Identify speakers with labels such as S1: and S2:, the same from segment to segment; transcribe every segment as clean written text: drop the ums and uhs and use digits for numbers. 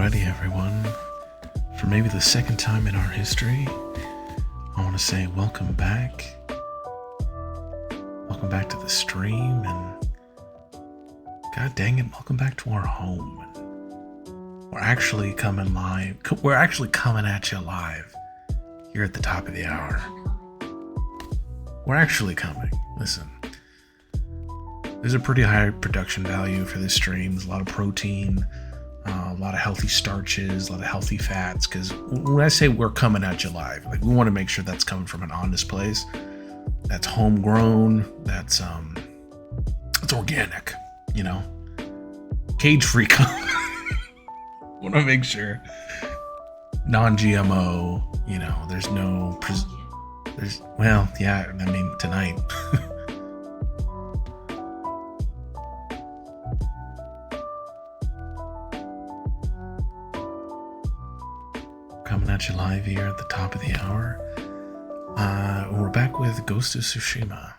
S1: Alrighty, everyone. For maybe the second time in our history, I want to say welcome back. Welcome back to the stream, and god dang it, welcome back to our home. We're actually coming live. We're actually coming at you live here at the top of the hour. We're actually coming. Listen, there's a pretty high production value for this stream. There's a lot of protein, a lot of healthy starches, a lot of healthy fats. Because when I say we're coming at you live, like, we want to make sure that's coming from an honest place, that's homegrown, that's organic, you know, cage-free. Want to make sure non-GMO. You know, there's no. Well, yeah. I mean, tonight. Coming at you live here at the top of the hour. We're back with Ghost of Tsushima.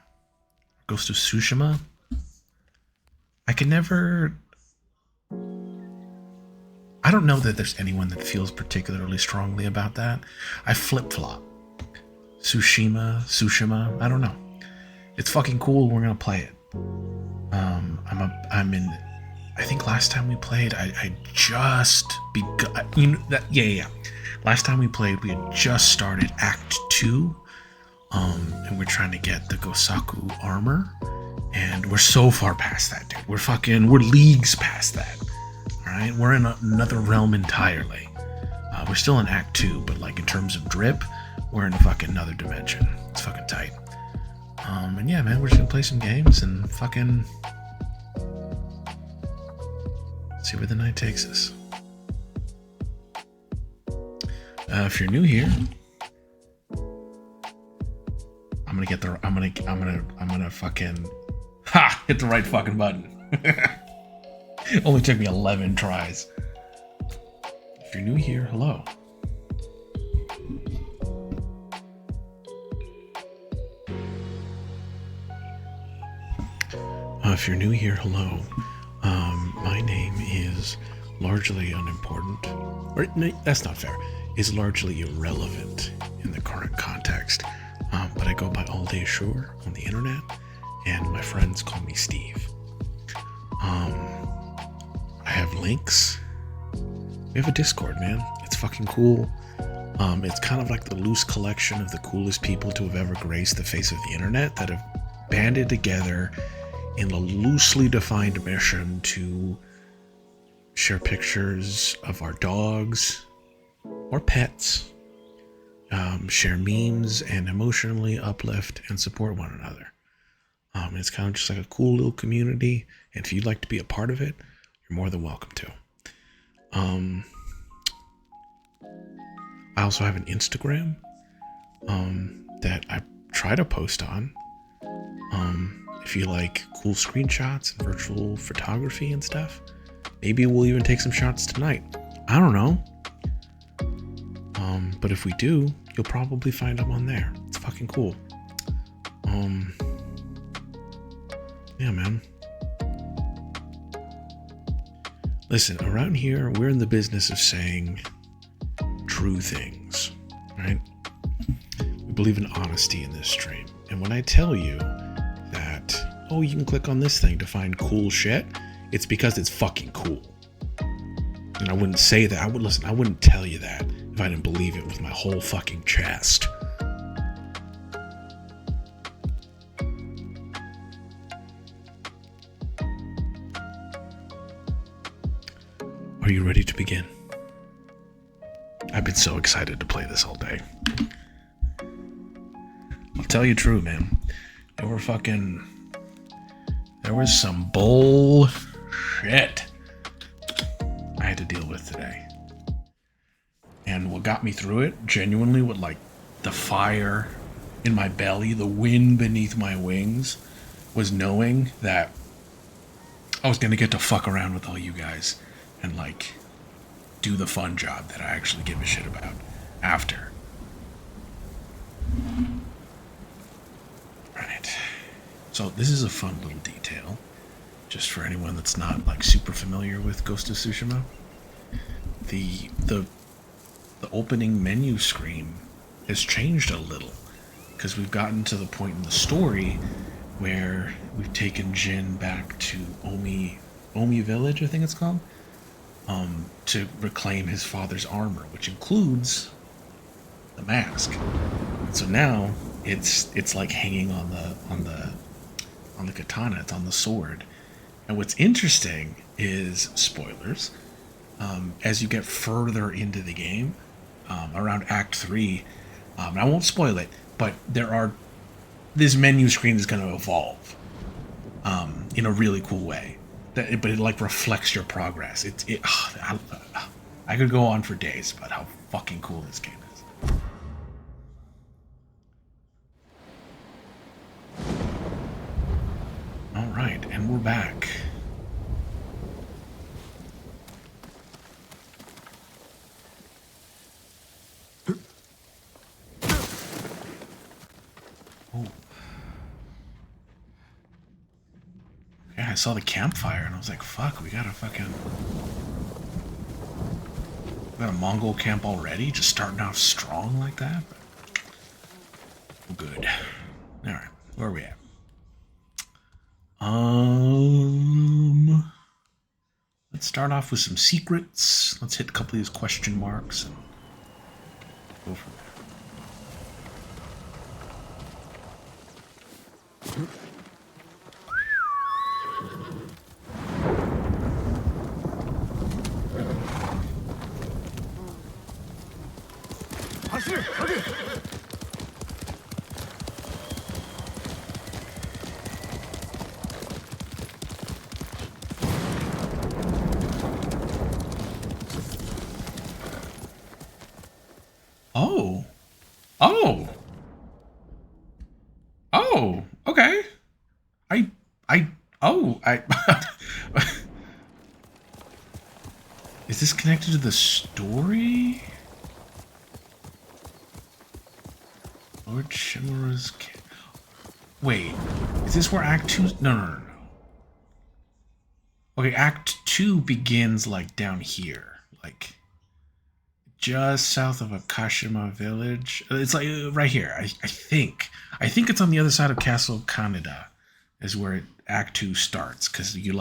S1: Ghost of Tsushima? I can never... I don't know that there's anyone that feels particularly strongly about that. I flip-flop. Tsushima, I don't know. It's fucking cool, we're gonna play it. I'm in... I think last time we played, I just begun... You know, that, yeah. Last time we played, we had just started Act 2. And we're trying to get the Gosaku armor. And we're so far past that, dude. We're leagues past that. Alright? We're in another realm entirely. We're still in Act 2, but like in terms of drip, we're in fucking another dimension. It's fucking tight. And yeah, man, we're just gonna play some games and fucking see where the night takes us. If you're new here, I'm gonna fucking hit the right fucking button. Only took me 11 tries. If you're new here, hello. If you're new here, hello. My name is largely unimportant. Or, no, that's not fair. Is largely irrelevant in the current context. But I go by All Day Sure on the internet, and my friends call me Steve. I have links. We have a Discord, man. It's fucking cool. It's kind of like the loose collection of the coolest people to have ever graced the face of the internet that have banded together in a loosely defined mission to share pictures of our dogs or pets, share memes, and emotionally uplift and support one another. It's kind of just like a cool little community, and if you'd like to be a part of it, you're more than welcome to. I also have an Instagram that I try to post on. If you like cool screenshots and virtual photography and stuff, maybe we'll even take some shots tonight. I don't know. But if we do, you'll probably find them on there. It's fucking cool. Yeah, man. Listen, around here, we're in the business of saying true things, right? We believe in honesty in this stream. And when I tell you that, oh, you can click on this thing to find cool shit, it's because it's fucking cool. And I wouldn't say that. I wouldn't tell you that if I didn't believe it with my whole fucking chest. Are you ready to begin? I've been so excited to play this all day. I'll tell you true, man. There was some bullshit I had to deal with today. And what got me through it, genuinely, with like the fire in my belly, the wind beneath my wings, was knowing that I was gonna get to fuck around with all you guys and like do the fun job that I actually give a shit about after. Right. So this is a fun little detail, just for anyone that's not like super familiar with Ghost of Tsushima. the opening menu screen has changed a little, because we've gotten to the point in the story where we've taken Jin back to Omi Village, I think it's called, to reclaim his father's armor, which includes the mask. And so now it's like hanging on the katana. It's on the sword. And what's interesting is, spoilers, as you get further into the game, around Act 3, and I won't spoil it, but this menu screen is going to evolve in a really cool way. But it like reflects your progress. I could go on for days about how fucking cool this game is. All right, and we're back. Oh. Yeah, I saw the campfire and I was like, fuck, we got a Mongol camp already? Just starting off strong like that? But, good. Alright, where are we at? Let's start off with some secrets. Let's hit a couple of these question marks and go from there. Oh. Oh. Oh, okay. Is this connected to the story? Lord Shimura's... Wait, is this where Act 2... No. Okay, Act 2 begins, like, down here. Like, just south of Akashima Village. It's, like, right here, I think. I think it's on the other side of Castle Kaneda is where Act 2 starts. Because you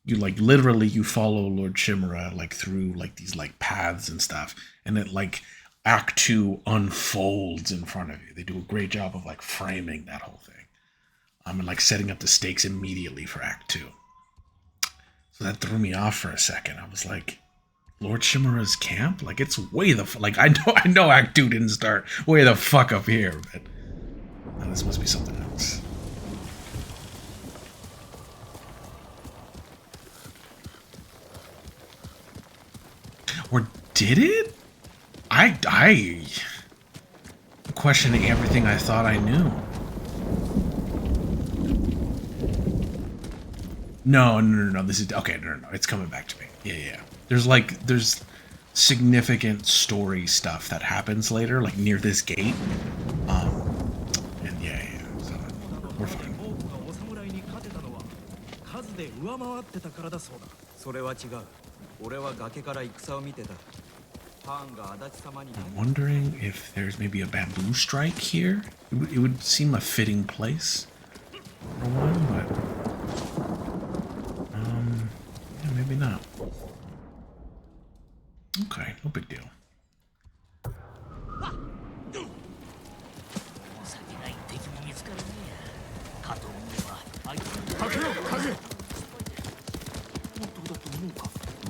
S1: literally, you follow Lord Shimura, like, through, like, these, like, paths and stuff. And it, like... Act 2 unfolds in front of you. They do a great job of like framing that whole thing. And like setting up the stakes immediately for Act 2. So that threw me off for a second. I was like, Lord Shimura's camp? Like it's way the like I know Act 2 didn't start way the fuck up here, but no, this must be something else. Or did it? I'm questioning everything I thought I knew. No. This is okay. No. It's coming back to me. Yeah. There's significant story stuff that happens later, like near this gate. And yeah. So we're fine. I'm wondering if there's maybe a bamboo strike here. It would seem a fitting place for one, but yeah, maybe not. Okay, no big deal.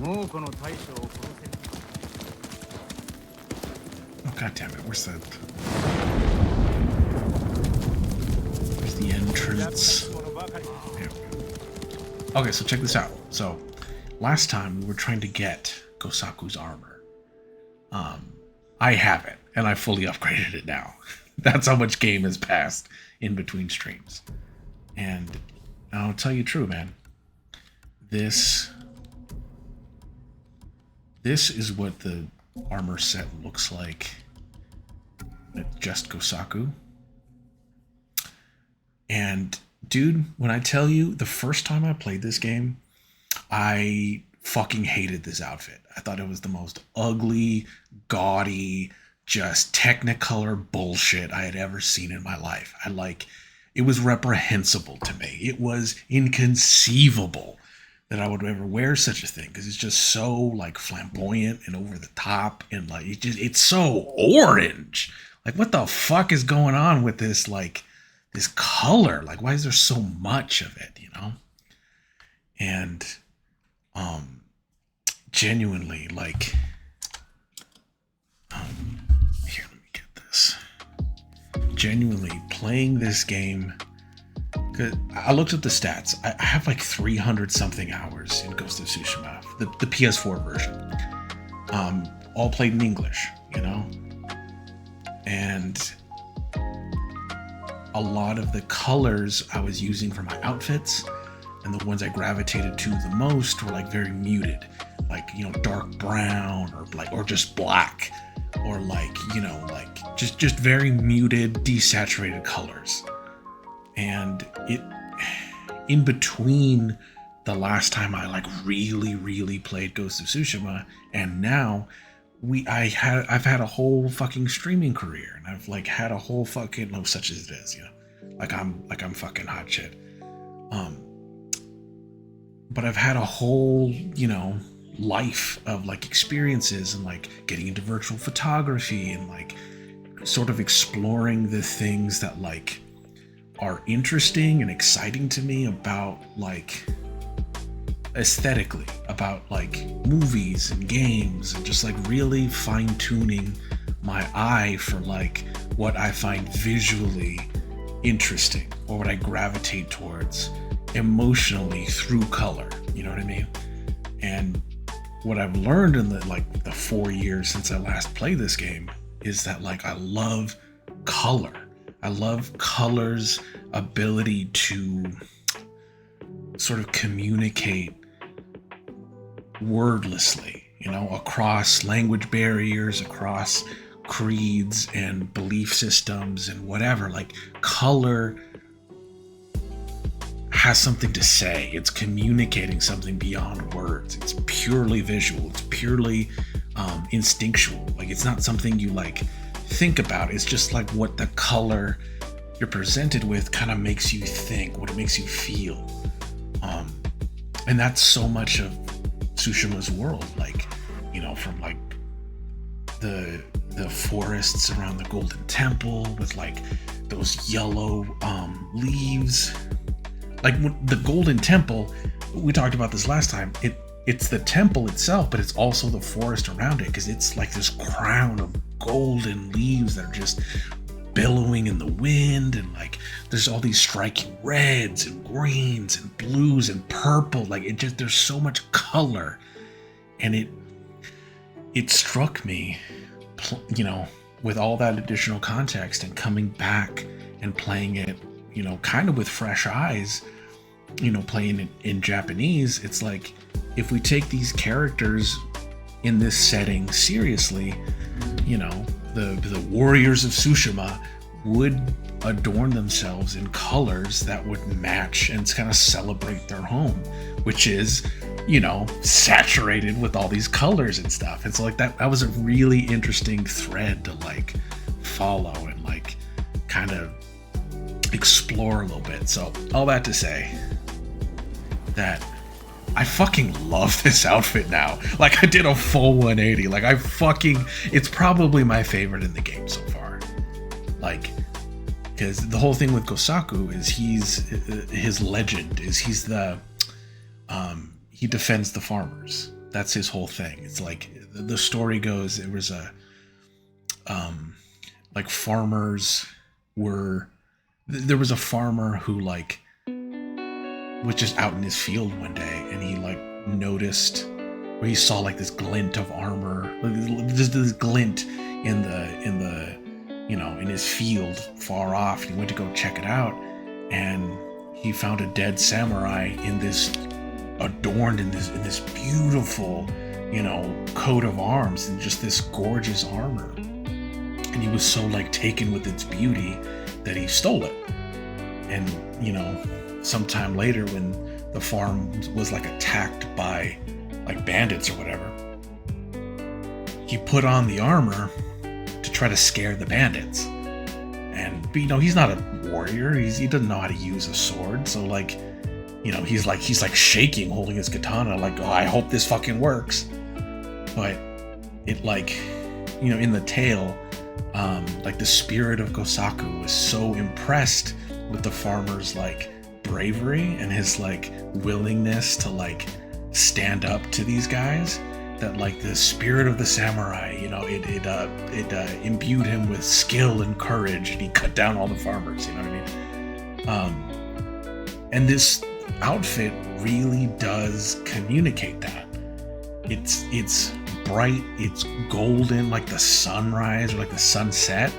S1: Oh, God damn it, where's that? Where's the entrance? Here we go. Okay, so check this out. So, last time we were trying to get Gosaku's armor. I have it, and I fully upgraded it now. That's how much game has passed in between streams. And I'll tell you true, man. This is what the armor set looks like at just Gosaku. And dude, when I tell you, the first time I played this game, I fucking hated this outfit. I thought it was the most ugly, gaudy, just technicolor bullshit I had ever seen in my life. It was reprehensible to me. It was inconceivable that I would ever wear such a thing, because it's just so like flamboyant and over the top, and like it's so orange. Like, what the fuck is going on with this, like, this color? Like, why is there so much of it, you know? And genuinely, like, here, let me get this. Genuinely playing this game, cause I looked up the stats. I have like 300 something hours in Ghost of Tsushima, the PS4 version. All played in English, you know? And a lot of the colors I was using for my outfits, and the ones I gravitated to the most, were like very muted, like, you know, dark brown, or just black, or like, you know, like just very muted, desaturated colors. And it, in between the last time I like really played Ghost of Tsushima and now, I've had a whole fucking streaming career, and I've like had a whole fucking, no, such as it is, you know, like I'm fucking hot shit. But I've had a whole, you know, life of like experiences, and like getting into virtual photography, and like sort of exploring the things that like are interesting and exciting to me about like aesthetically, about like movies and games, and just like really fine-tuning my eye for like what I find visually interesting, or what I gravitate towards emotionally through color, you know what I mean? And what I've learned in the 4 years since I last played this game is that like I love color. I love color's ability to sort of communicate wordlessly, you know, across language barriers, across creeds and belief systems and whatever. Like, color has something to say. It's communicating something beyond words. It's purely visual. It's purely instinctual. Like, it's not something you like think about. It's just like what the color you're presented with kind of makes you think, what it makes you feel. And that's so much of Tsushima's world. Like, you know, from like the forests around the Golden Temple with like those yellow leaves. Like the Golden Temple, we talked about this last time, it's the temple itself, but it's also the forest around it, because it's like this crown of golden leaves that are just billowing in the wind, and like there's all these striking reds and greens and blues and purple. Like, it just, there's so much color, and it struck me, you know, with all that additional context, and coming back and playing it, you know, kind of with fresh eyes, you know, playing it in Japanese. It's like, if we take these characters in this setting seriously, you know, the warriors of Tsushima would adorn themselves in colors that would match and kind of celebrate their home, which is, you know, saturated with all these colors and stuff. And so like that was a really interesting thread to like follow and like kind of explore a little bit. So all that to say that I fucking love this outfit now. Like, I did a full 180. Like, it's probably my favorite in the game so far. Like, because the whole thing with Gosaku is his legend is he's the, he defends the farmers. That's his whole thing. It's like, the story goes, it was like farmers were, there was a farmer who like was just out in his field one day, and he like noticed, or he saw like this glint of armor, this glint in the you know, in his field far off. He went to go check it out, and he found a dead samurai in this, adorned in this beautiful, you know, coat of arms, and just this gorgeous armor. And he was so like taken with its beauty that he stole it. And, you know, sometime later, when the farm was like attacked by like bandits or whatever. He put on the armor to try to scare the bandits. And he's not a warrior. He doesn't know how to use a sword. So like, he's like shaking, holding his katana, like, oh, I hope this fucking works. But it like, in the tale, like the spirit of Gosaku was so impressed with the farmer's like bravery and his like willingness to like stand up to these guys, that like the spirit of the samurai, it imbued him with skill and courage, and he cut down all the farmers. You know what I mean? And this outfit really does communicate that. It's bright, it's golden, like the sunrise or like the sunset.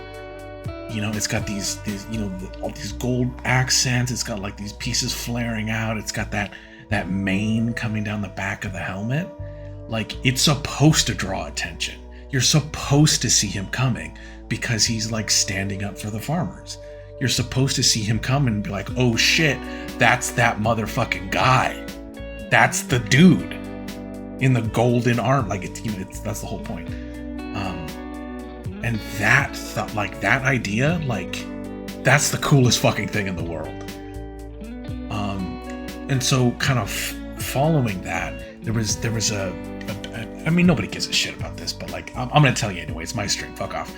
S1: It's got these all these gold accents. It's got like these pieces flaring out. It's got that mane coming down the back of the helmet. Like, it's supposed to draw attention. You're supposed to see him coming because he's like standing up for the farmers. You're supposed to see him come and be like, oh shit, that's that motherfucking guy. That's the dude in the golden arm. Like, that's the whole point. And that idea, like, that's the coolest fucking thing in the world. And so kind of following that, there was I mean, nobody gives a shit about this, but like, I'm gonna tell you anyway. It's my stream. Fuck off.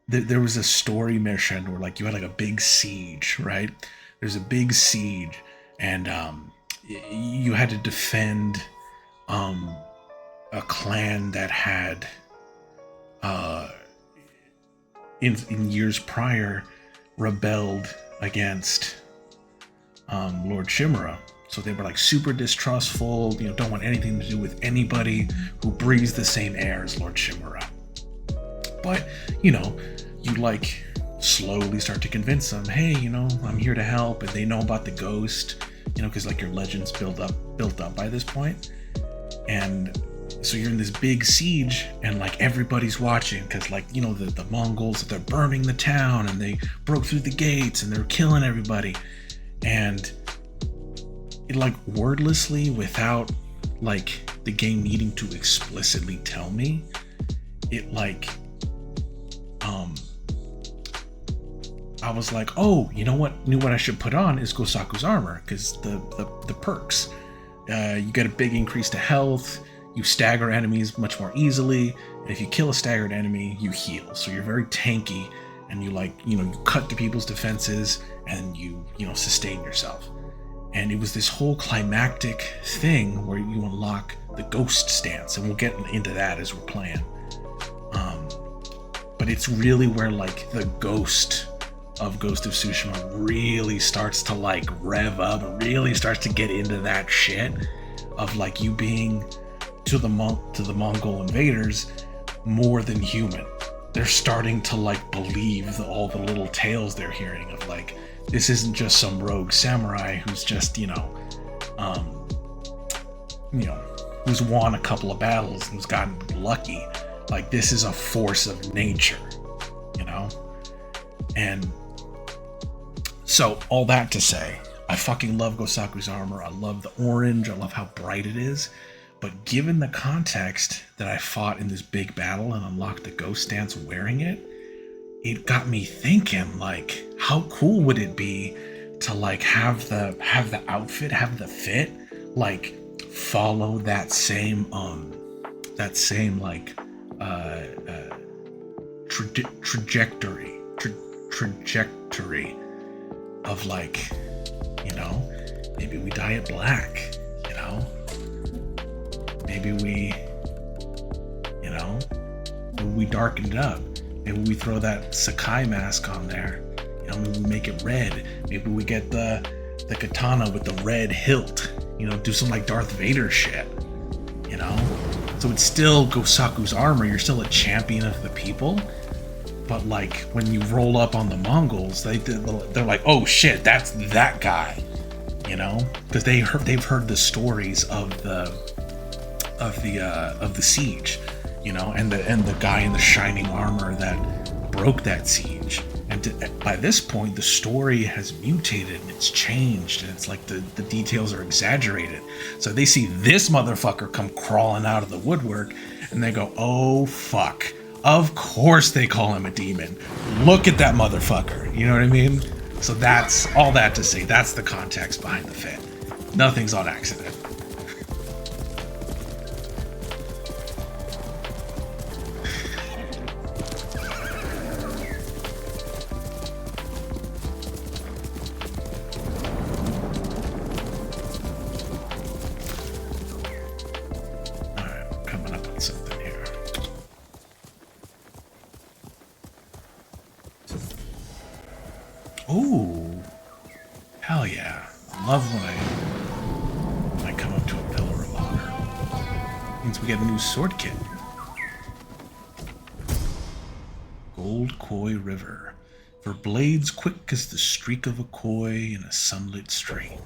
S1: There was a story mission where like you had like a big siege, right? There's a big siege, and you had to defend a clan that had in years prior rebelled against Lord Shimura. So they were like super distrustful, don't want anything to do with anybody who breathes the same air as Lord Shimura. But you like slowly start to convince them, hey, I'm here to help, and they know about the ghost, because like your legend's built up by this point. And so you're in this big siege, and like everybody's watching, because like the Mongols, they're burning the town, and they broke through the gates and they're killing everybody. And it like wordlessly, without like the game needing to explicitly tell me, it like I was like, oh, you know what I should put on is Gosaku's armor, because the perks, you get a big increase to health, you stagger enemies much more easily, and if you kill a staggered enemy, you heal. So you're very tanky, and you like, you cut to people's defenses, and you sustain yourself. And it was this whole climactic thing where you unlock the ghost stance, and we'll get into that as we're playing. But it's really where like the ghost of Ghost of Tsushima really starts to like rev up, and really starts to get into that shit of like you being to the Mongol invaders more than human. They're starting to like believe all the little tales they're hearing of like, this isn't just some rogue samurai who's just who's won a couple of battles and who's gotten lucky. Like, this is a force of nature, and so all that to say, I fucking love Gosaku's armor. I love the orange. I love how bright it is. But given the context that I fought in this big battle and unlocked the ghost stance wearing it, it got me thinking, like, how cool would it be to like have the outfit, have the fit, like follow that same like trajectory of like, maybe we dye it black, maybe we darken it up, maybe we throw that Sakai mask on there, maybe we make it red, maybe we get the katana with the red hilt, do some like Darth Vader shit, so it's still Gosaku's armor, you're still a champion of the people. But like when you roll up on the Mongols, they're like, oh shit, that's that guy, because they've heard the stories of the siege, and the guy in the shining armor that broke that siege, and And by this point, the story has mutated and it's changed, and it's like the details are exaggerated. So they see this motherfucker come crawling out of the woodwork, and they go, oh, fuck. Of course they call him a demon. Look at that motherfucker. You know what I mean? So that's all that to say. That's the context behind the fit. Nothing's on accident. Ooh, hell yeah. Love when I come up to a pillar of honor. Means we get a new sword kit. Gold Koi River. For blades quick as the streak of a koi in a sunlit stream.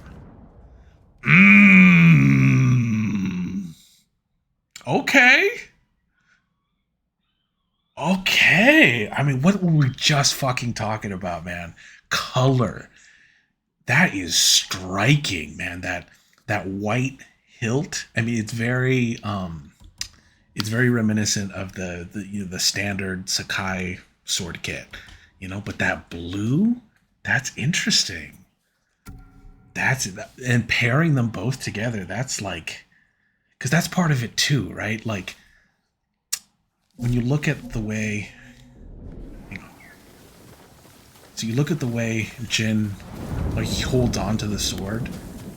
S1: Okay. Okay. I mean, what were we just fucking talking about, man? Color. That is striking, man. That white hilt. I mean, it's very reminiscent of the standard Sakai sword kit, you know. But that blue, that's interesting. And pairing them both together, that's like, because that's part of it too, right? Like when you look at the way. So you look at the way Jin, like, he holds on to the sword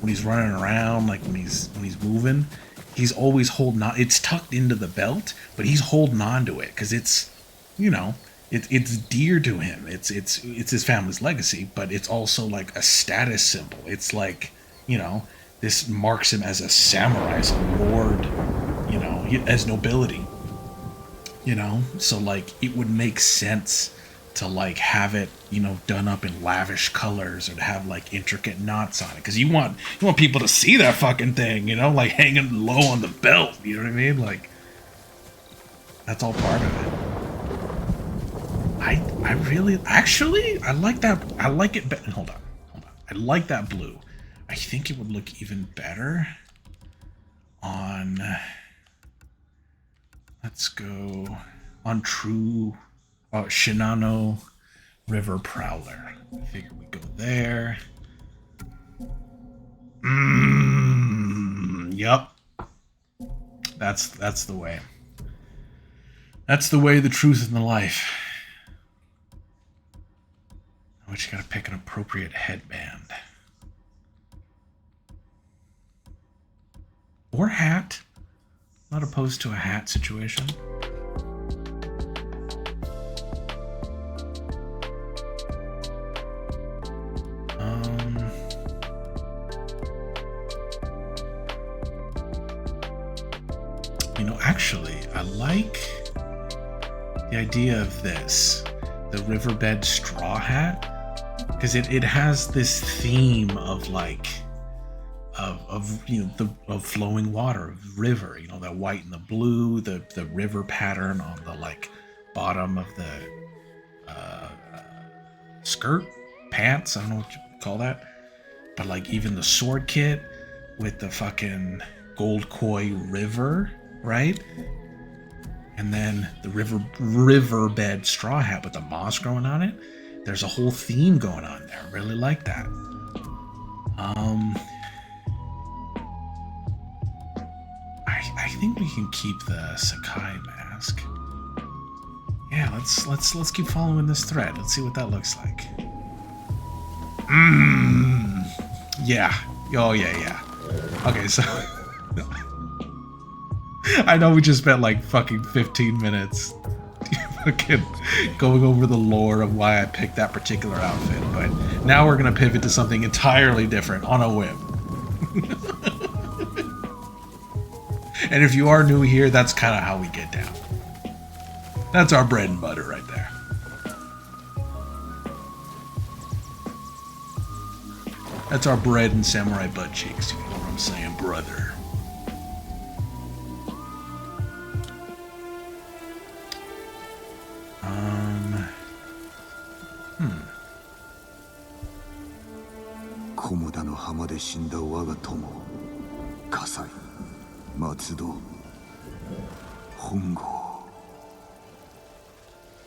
S1: when he's running around, like when he's moving. He's always holding on. It's tucked into the belt, but he's holding on to it because it's, you know, it's dear to him. It's his family's legacy, but it's also like a status symbol. It's like, you know, this marks him as a samurai, as a lord, you know, as nobility. You know, so like it would make sense to like have it, you know, done up in lavish colors, or to have like intricate knots on it, because you want people to see that fucking thing, you know, like hanging low on the belt. You know what I mean? Like that's all part of it. I really actually I like that. I like it. Hold on. I like that blue. I think it would look even better on. Let's go on true. Shinano River Prowler. I figure we go there. Yep. That's the way. That's the way, the truth, and the life. But you gotta pick an appropriate headband. Or hat. Not opposed to a hat situation. You know, actually, I like the idea of this, the riverbed straw hat, because it has this theme of like, of you know, of flowing water, of river, you know, that white and the blue, the river pattern on the like bottom of the skirt, pants, I don't know what you call that, but like even the sword kit with the fucking Gold Koi River, right? And then the riverbed straw hat with the moss growing on it. There's a whole theme going on there. I really like that. I think we can keep the Sakai mask. Yeah, let's keep following this thread. Let's see what that looks like. Yeah. Oh yeah. Okay, so I know we just spent like fucking 15 minutes fucking going over the lore of why I picked that particular outfit, but now we're gonna pivot to something entirely different on a whim. And if you are new here, that's kind of how we get down. That's our bread and butter right there. That's our bread and samurai butt cheeks, you know what I'm saying, brother.
S2: 浜で死んだ我が友、葛西、松戸、本郷。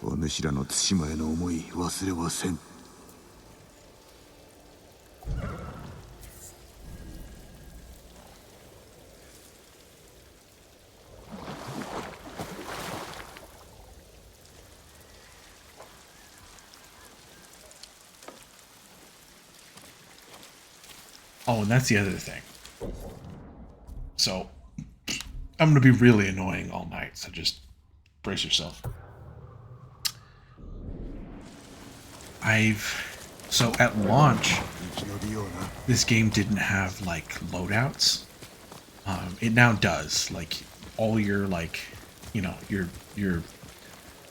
S2: お主らの対馬への思い忘れはせん。
S1: Oh, and that's the other thing. So, I'm gonna be really annoying all night, so just brace yourself. So at launch, this game didn't have like loadouts. It now does. Like all your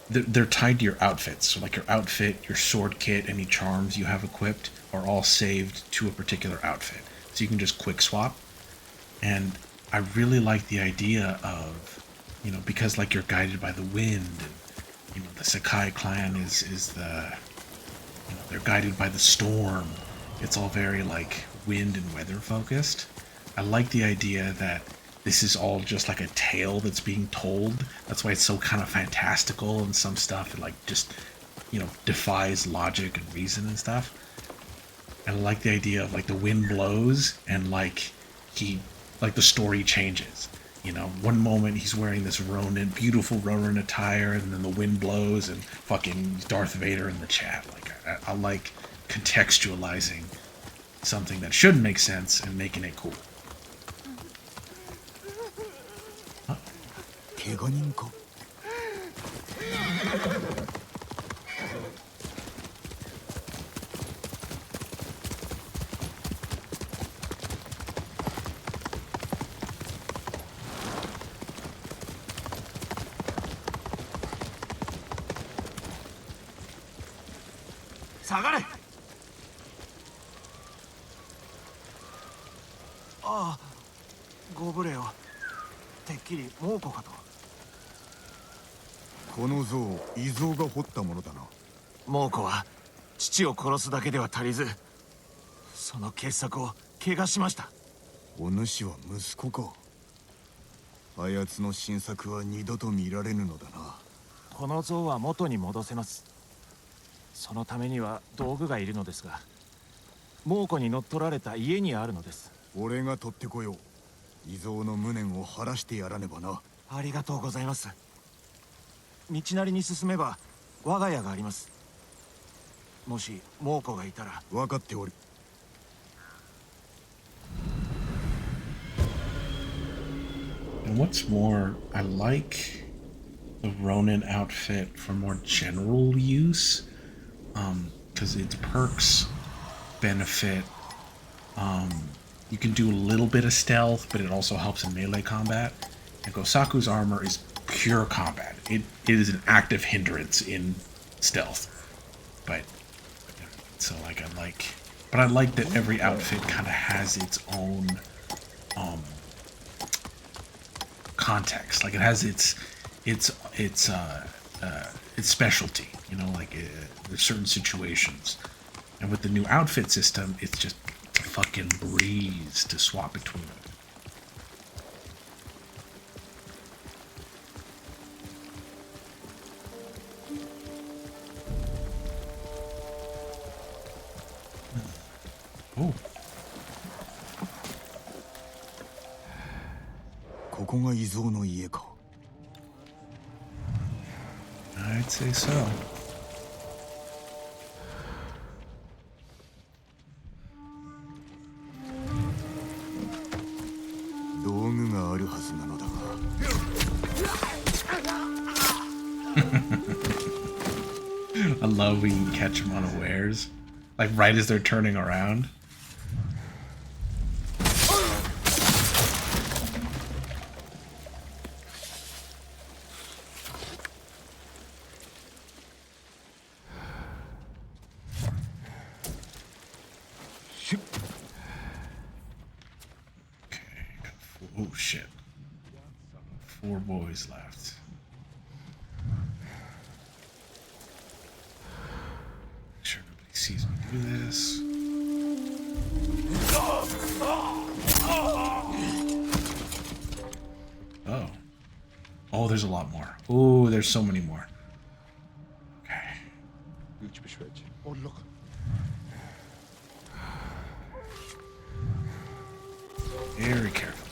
S1: they're tied to your outfits. So like your outfit, your sword kit, any charms you have equipped are all saved to a particular outfit. So you can just quick swap. And I really like the idea of, because like you're guided by the wind, and the Sakai clan is the, they're guided by the storm. It's all very like wind and weather focused. I like the idea that this is all just like a tale that's being told. That's why it's so kind of fantastical and some stuff. It like just, defies logic and reason and stuff. And I like the idea of like the wind blows and like the story changes. One moment he's wearing this beautiful Ronin attire, and then the wind blows and fucking Darth Vader in the chat. Like I like contextualizing something that shouldn't make sense and making it cool. Huh?
S3: 下がれ。ああ、ご無礼を。てっきり猛虎かと。
S2: この像、異像が彫ったものだな。
S3: 猛虎は父を殺すだけでは足りず、その傑作を怪我しました。
S2: お主は息子か。あやつの新作は二度と見られぬのだな。
S3: この像は元に戻せます。そのためには道具がいるのですが、猛虎に乗っ取られた家にあるのです。
S2: 俺が取ってこよう。異像の無念を晴らしてやらねばな。
S3: ありがとうございます。道なりに進めば我が家があります。もし猛虎がいたら。
S2: 分かっておる。
S1: And what's more, I like the Ronin outfit for more general use, because its perks benefit. You can do a little bit of stealth, but it also helps in melee combat. And Gosaku's armor is pure combat. It is an active hindrance in stealth. But I like that every outfit kind of has its own context. Like it has its specialty. There's certain situations. And with the new outfit system, it's just a fucking breeze to swap between them. Oh.
S2: ここが異像の家か。
S1: I'd say so.
S2: 道具があるはずなのだが。
S1: I love when you catch them unawares, like right as they're turning around. Oh shit. 4 boys left. Make sure nobody sees me do this. Oh. Oh, there's a lot more. Oh, there's so many more. Okay.
S4: Oh, look.
S1: Very carefully.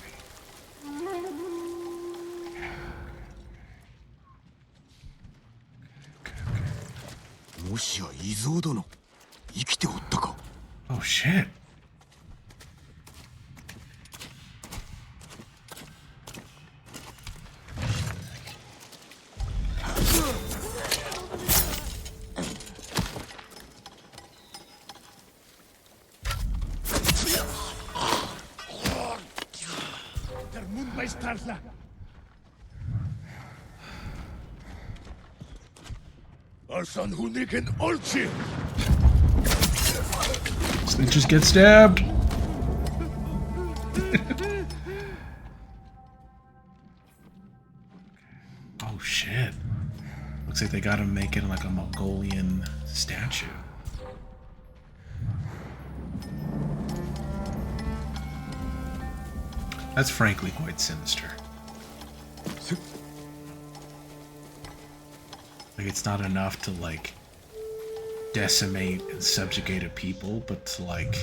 S2: もしや伊蔵殿生きておったか。
S1: Oh shit.
S4: Der Mundmeisterler. Alsan Hunigen Olchi.
S1: Snitches get stabbed. Oh shit. Looks like they gotta make it like a Mongolian statue. That's frankly quite sinister. Like, it's not enough to, like, decimate and subjugate a people, but to, like,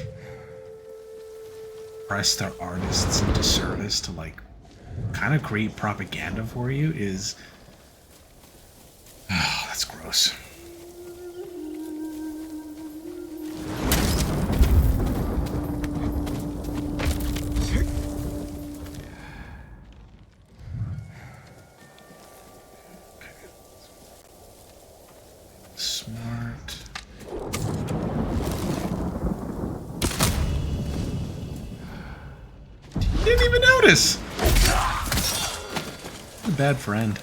S1: press their artists into service to, like, kind of create propaganda for you is... Oh, that's gross. Smart. You didn't even notice. A bad friend.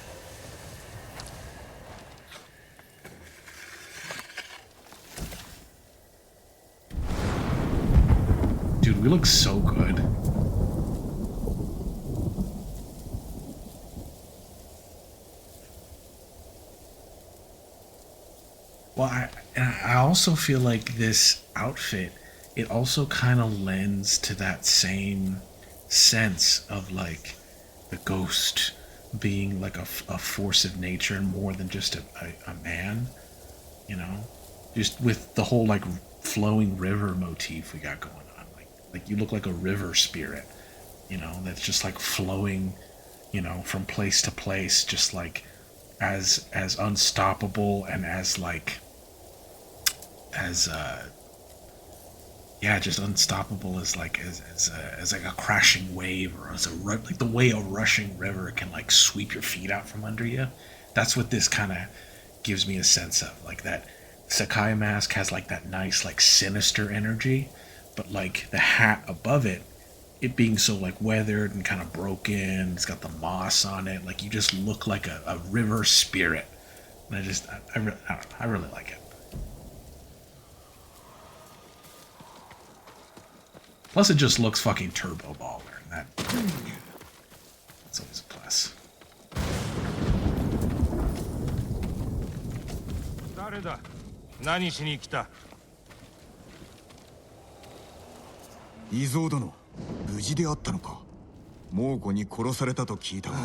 S1: Dude, we look so good. Well, I also feel like this outfit, it also kind of lends to that same sense of, like, the ghost being like a force of nature and more than just a man, you know? Just with the whole, like, flowing river motif we got going on. Like you look like a river spirit, you know, that's just, like, flowing, you know, from place to place, just, like, as unstoppable and as, like... just unstoppable as like as like a crashing wave, or as like the way a rushing river can, like, sweep your feet out from under you. That's what this kind of gives me a sense of. Like, that Sakai mask has, like, that nice, like, sinister energy, but, like, the hat above it being so, like, weathered and kind of broken, it's got the moss on it, like, you just look like a river spirit. And I don't know, I really like it. Plus, it just looks fucking turbo baller. That's always a plus.
S3: 誰だ？何しに来た？
S2: 伊蔵殿無事であったのか。猛虎に殺されたと聞いたが。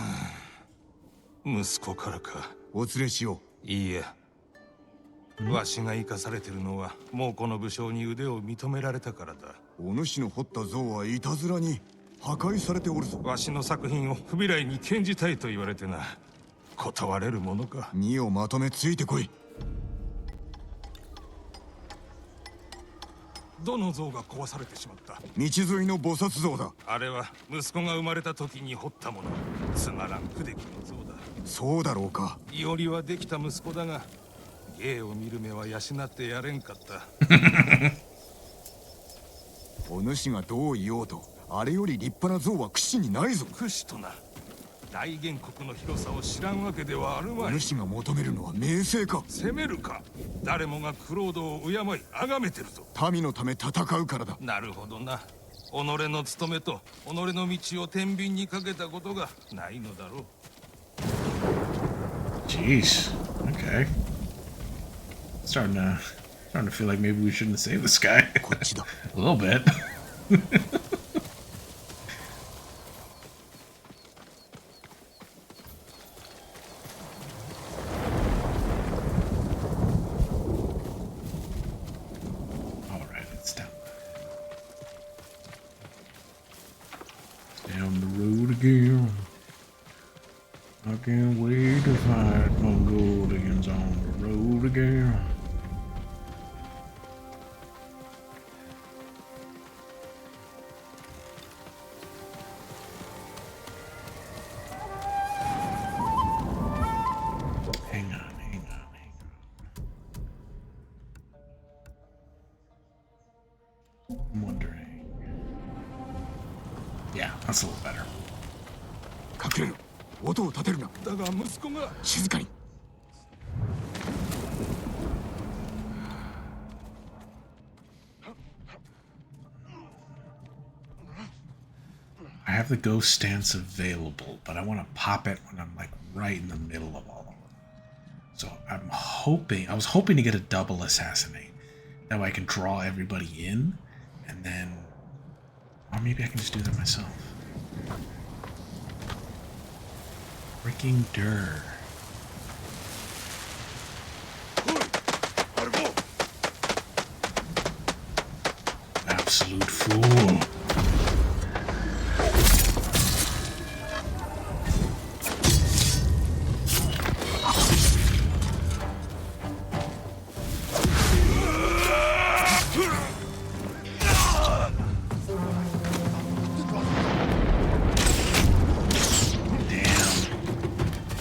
S3: 息子からか。
S2: お連れしよう。
S3: いいえ。わしが生かされてるのは猛虎の武将に腕を認められたからだ。
S2: お主の彫った像はいたずらに破壊されておるぞ。
S3: わしの作品を不備来に献じたいと言われてな。断れるものか。
S2: 荷をまとめついてこい。
S3: どの像が壊されてしまった？
S2: 道沿いの菩薩像だ。
S3: あれは息子が生まれた時に彫ったもの。つまらん不出来の像だ。
S2: そうだろうか。
S3: いおりはできた息子だが、芸を見る目は養ってやれんかった。
S2: お主がどう言おうと、あれより立派な像は櫛にないぞ。
S3: 櫛とな。大元国の広さを知らんわけではあるまい。
S2: お主が求めるのは名声か。
S3: 攻めるか。誰もがクロードを敬い崇めてるぞ。
S2: 民のため戦うからだ。
S3: なるほどな。己の務めと己の道を天秤にかけたことがないのだろう。
S1: Jeez. Okay. Starting to feel like maybe we shouldn't save this guy.
S2: こっちだ。
S1: A little bit. Alright, it's down. Down the road again. I can't wait to fight Mongolians on the road again. Hang on. I'm wondering. Yeah, that's a little better.
S2: 隠れる。音を立てるな。だが息子が静かに。
S1: I have the ghost stance available, but I want to pop it when I'm like right in the middle of all of them. So I was hoping to get a double assassinate. That way I can draw everybody in, and then, or maybe I can just do that myself. Freaking Dur. Absolute fool.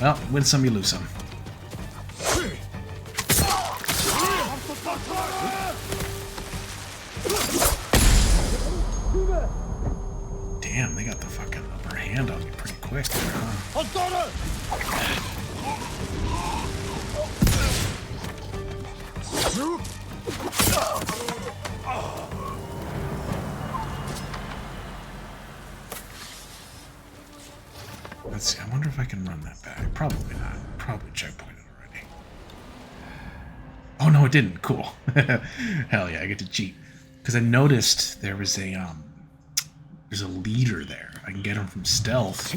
S1: Well, win some, you lose some. Damn, they got the fucking upper hand on me pretty quick there, huh? Let's see, I wonder if I can run that back. Probably not. Probably checkpointed already. Oh no, it didn't. Cool. Hell yeah, I get to cheat. Because I noticed there was there's a leader there. I can get him from stealth.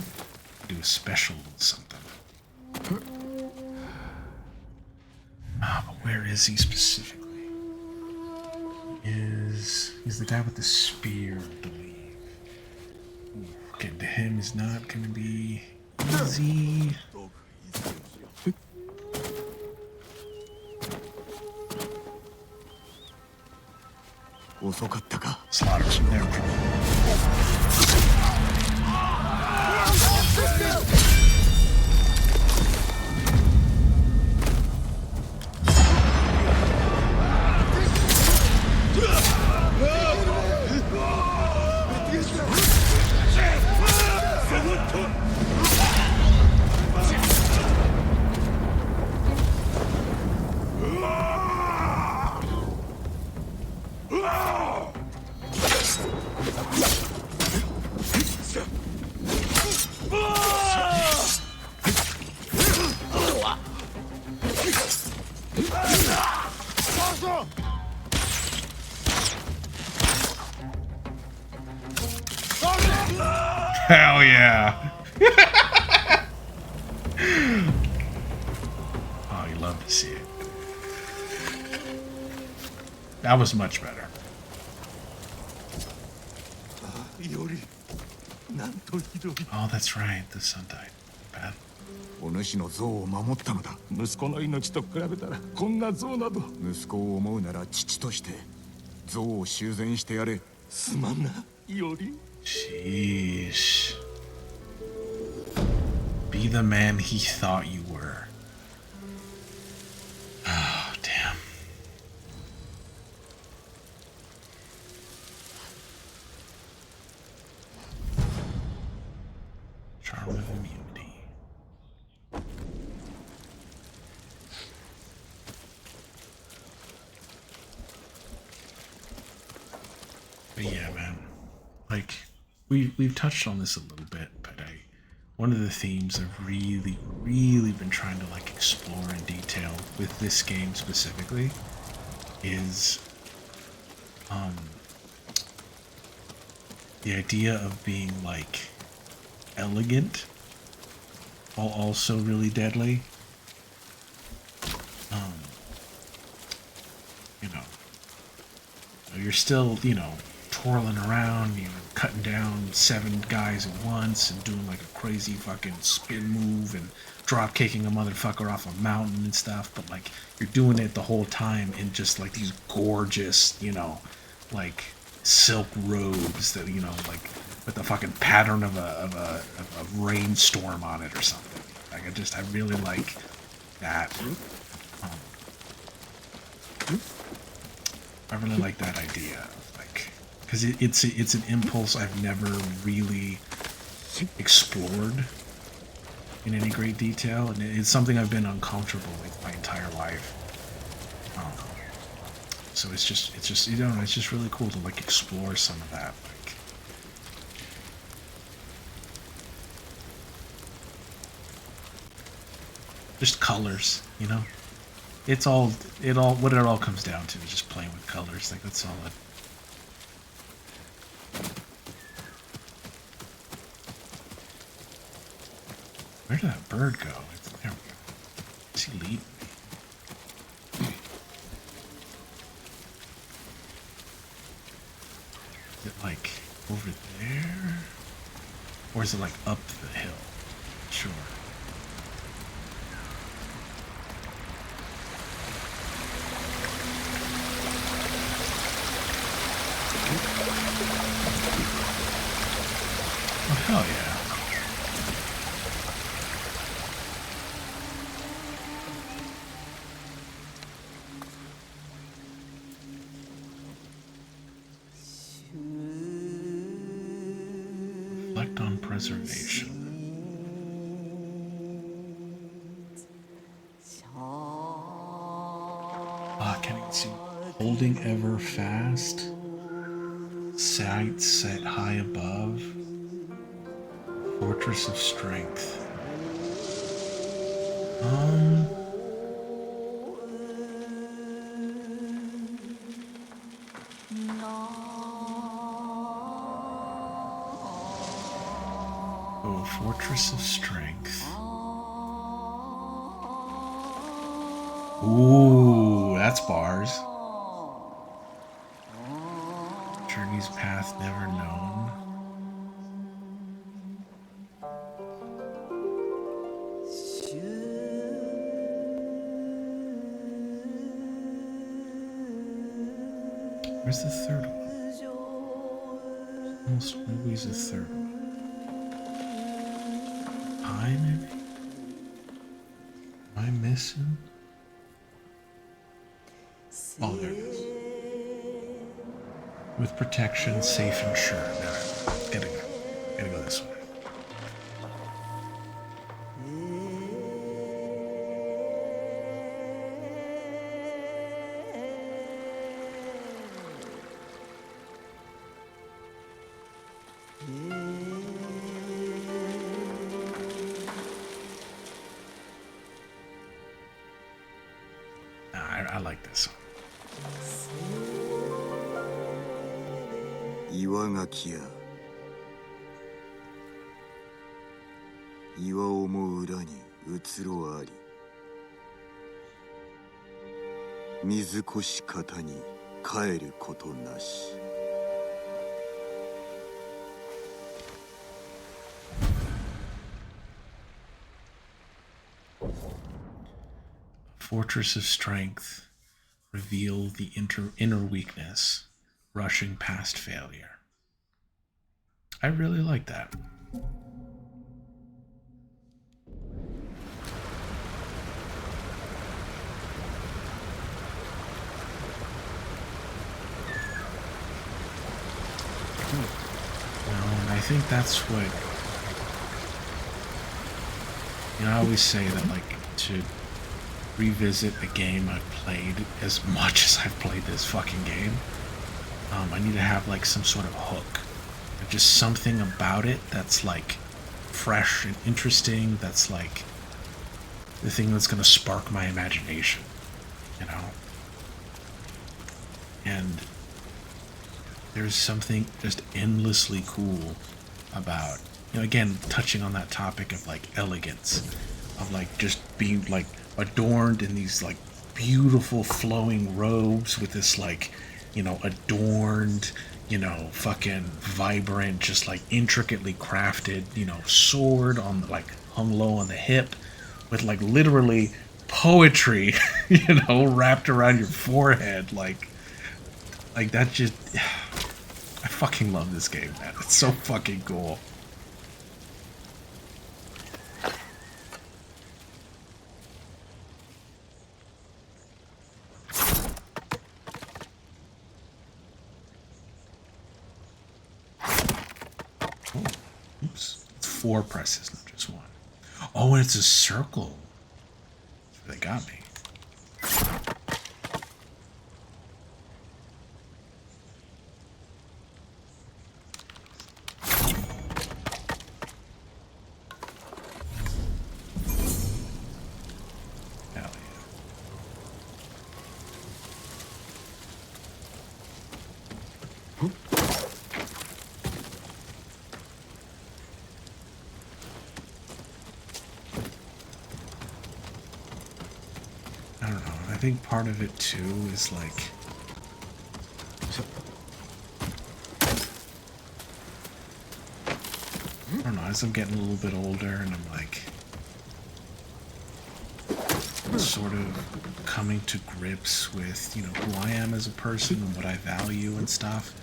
S1: Do a special something. But where is he specifically? He's the guy with the spear, I believe. Getting to him is not gonna be easy. Slaughter him. There we go. Hell yeah. Oh, you love to see it. That was much better. Oh, that's right. The son died. Bad.
S2: お主の像を守ったのだ。息子の命と比べたらこんな像など。息子を思うなら父として像を修繕してやれ。すまんな、いおり。
S1: Sheesh. Be the man he thought you were. Oh, damn. Charm of immunity. But yeah, man. Like, we've touched on this a little bit, but one of the themes I've really been trying to like explore in detail with this game specifically is the idea of being like elegant while also really deadly. You know, you're still, twirling around, cutting down 7 guys at once and doing like a crazy fucking spin move and drop kicking a motherfucker off a mountain and stuff, but like you're doing it the whole time in just like these gorgeous, like silk robes that, like with the fucking pattern of a rainstorm on it or something. Like I really like that. I really like that idea, like, because it's an impulse I've never really explored in any great detail, and it's something I've been uncomfortable with my entire life. So it's just it's just really cool to like explore some of that, like. Just colors, It's what it all comes down to is just playing with colors. Like, that's all it. Where did that bird go? There we go. Is he leaving me? Is it like over there? Or is it like up the hill? Sure. Oh, hell yeah. Reflect on preservation. Can you see? Holding ever fast. Sights set high above. Fortress of Strength. Oh, Fortress of Strength. Ooh, that's bars. Journey's path never known. Where's the third one? Almost always the third one. Pie, maybe? Am I missing? Oh, there it is. With protection, safe and sure. No, gotta go this way. I like this one.
S2: 岩垣や岩をも裏に移ろあり水越方に帰ることなし
S1: Fortress of Strength. Reveal the inner weakness. Rushing past failure. I really like that. And I think that's what, I always say that, like, to revisit a game I've played as much as I've played this fucking game, I need to have like some sort of hook, just something about it that's like fresh and interesting, that's like the thing that's going to spark my imagination, and there's something just endlessly cool about, again, touching on that topic of like elegance, of like just being like adorned in these like beautiful flowing robes with this like, adorned, fucking vibrant, just like intricately crafted, sword on like hung low on the hip with like literally poetry, wrapped around your forehead. Like that just, I fucking love this game, man. It's so fucking cool. Oops. It's 4 presses, not just 1. Oh, and it's a circle. They got me. Hell yeah. I don't know. I think part of it too is like, I don't know, as I'm getting a little bit older and I'm like sort of coming to grips with, who I am as a person and what I value and stuff.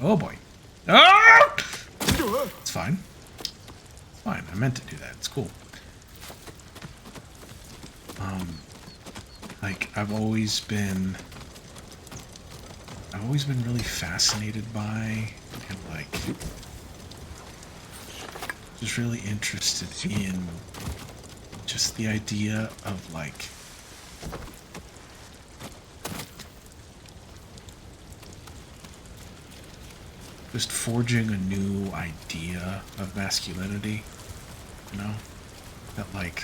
S1: Oh boy. Ah! It's fine. It's fine. I meant to do that. It's cool. Like I've always been really fascinated by and like just really interested in just the idea of like just forging a new idea of masculinity, that like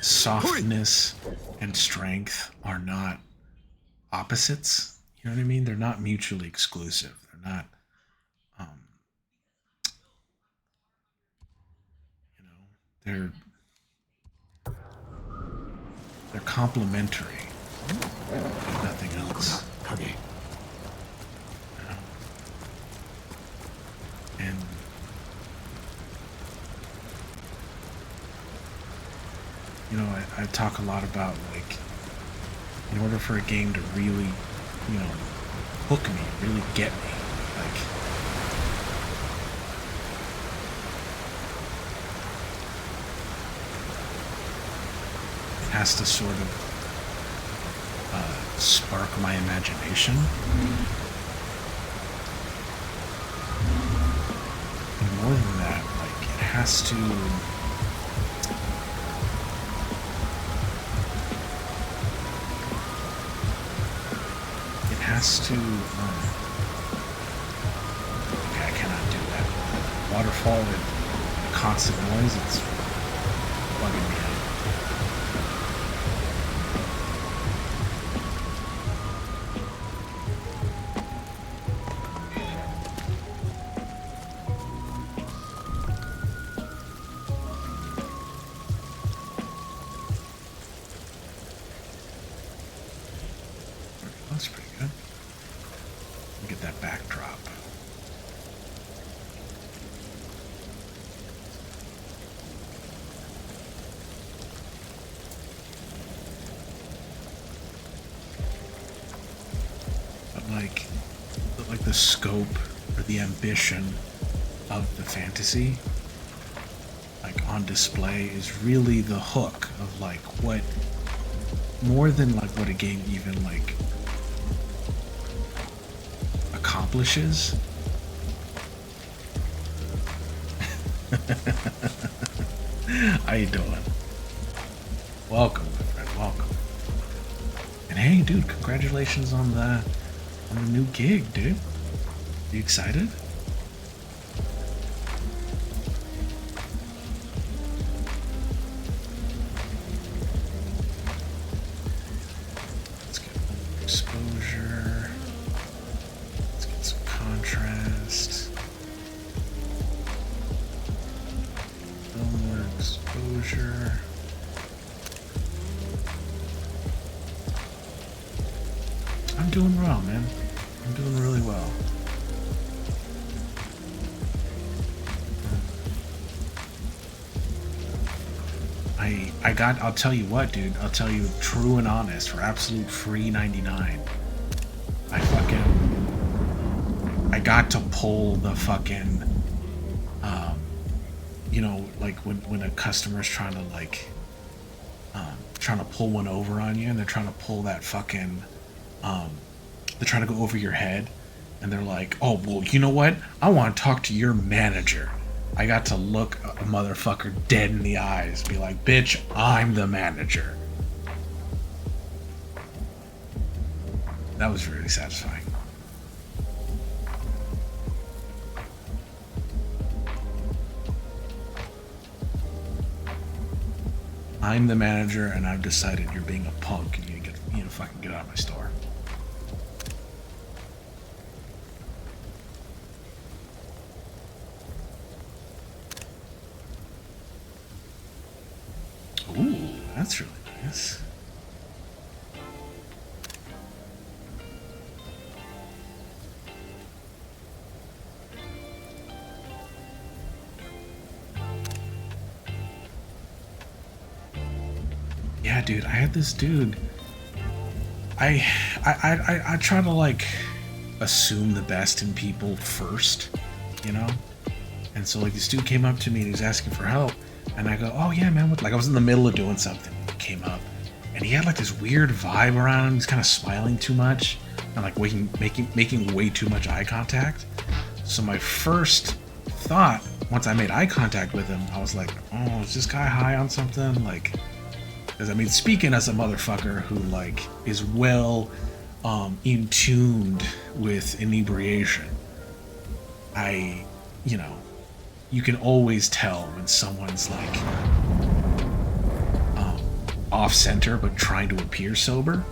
S1: softness and strength are not opposites. You know what I mean? They're not mutually exclusive. They're not, they're complementary, if nothing else. And I talk a lot about like, in order for a game to really, hook me, really get me, like, it has to sort of spark my imagination. And more than that, like, it has to okay, I cannot do that. Waterfall with constant noise, it's bugging me out. That's pretty good. Get that backdrop. But like the scope or the ambition of the fantasy, like on display, is really the hook of like what, more than like what a game even like accomplishes. How you doing? Welcome, my friend. Welcome. And hey, dude, congratulations on the new gig, dude. You excited? Let's get more exposure. Let's get some manager. I'm doing well, man. I'm doing really well. I'll tell you what, dude. I'll tell you true and honest, for absolute free 99. I got to pull the fucking, you know, like when a customer's trying to like, trying to pull one over on you, and they're trying to pull that fucking, they're trying to go over your head, and they're like, oh, well, you know what? I want to talk to your manager. I got to look a motherfucker dead in the eyes, be like, bitch, I'm the manager. That was really satisfying. I'm the manager, and I've decided you're being a punk, and you need to fucking get out of my store. Ooh, that's really nice. Yeah, dude, I had this dude. I try to like assume the best in people first, you know? And so like this dude came up to me and he was asking for help. And I go, oh yeah, man. Like I was in the middle of doing something. He came up, and he had like this weird vibe around him. He's kind of smiling too much, and like making way too much eye contact. So my first thought, once I made eye contact with him, I was like, oh, is this guy high on something? Like, because I mean, speaking as a motherfucker who like is well in tuned with inebriation, you know. You can always tell when someone's like off center but trying to appear sober.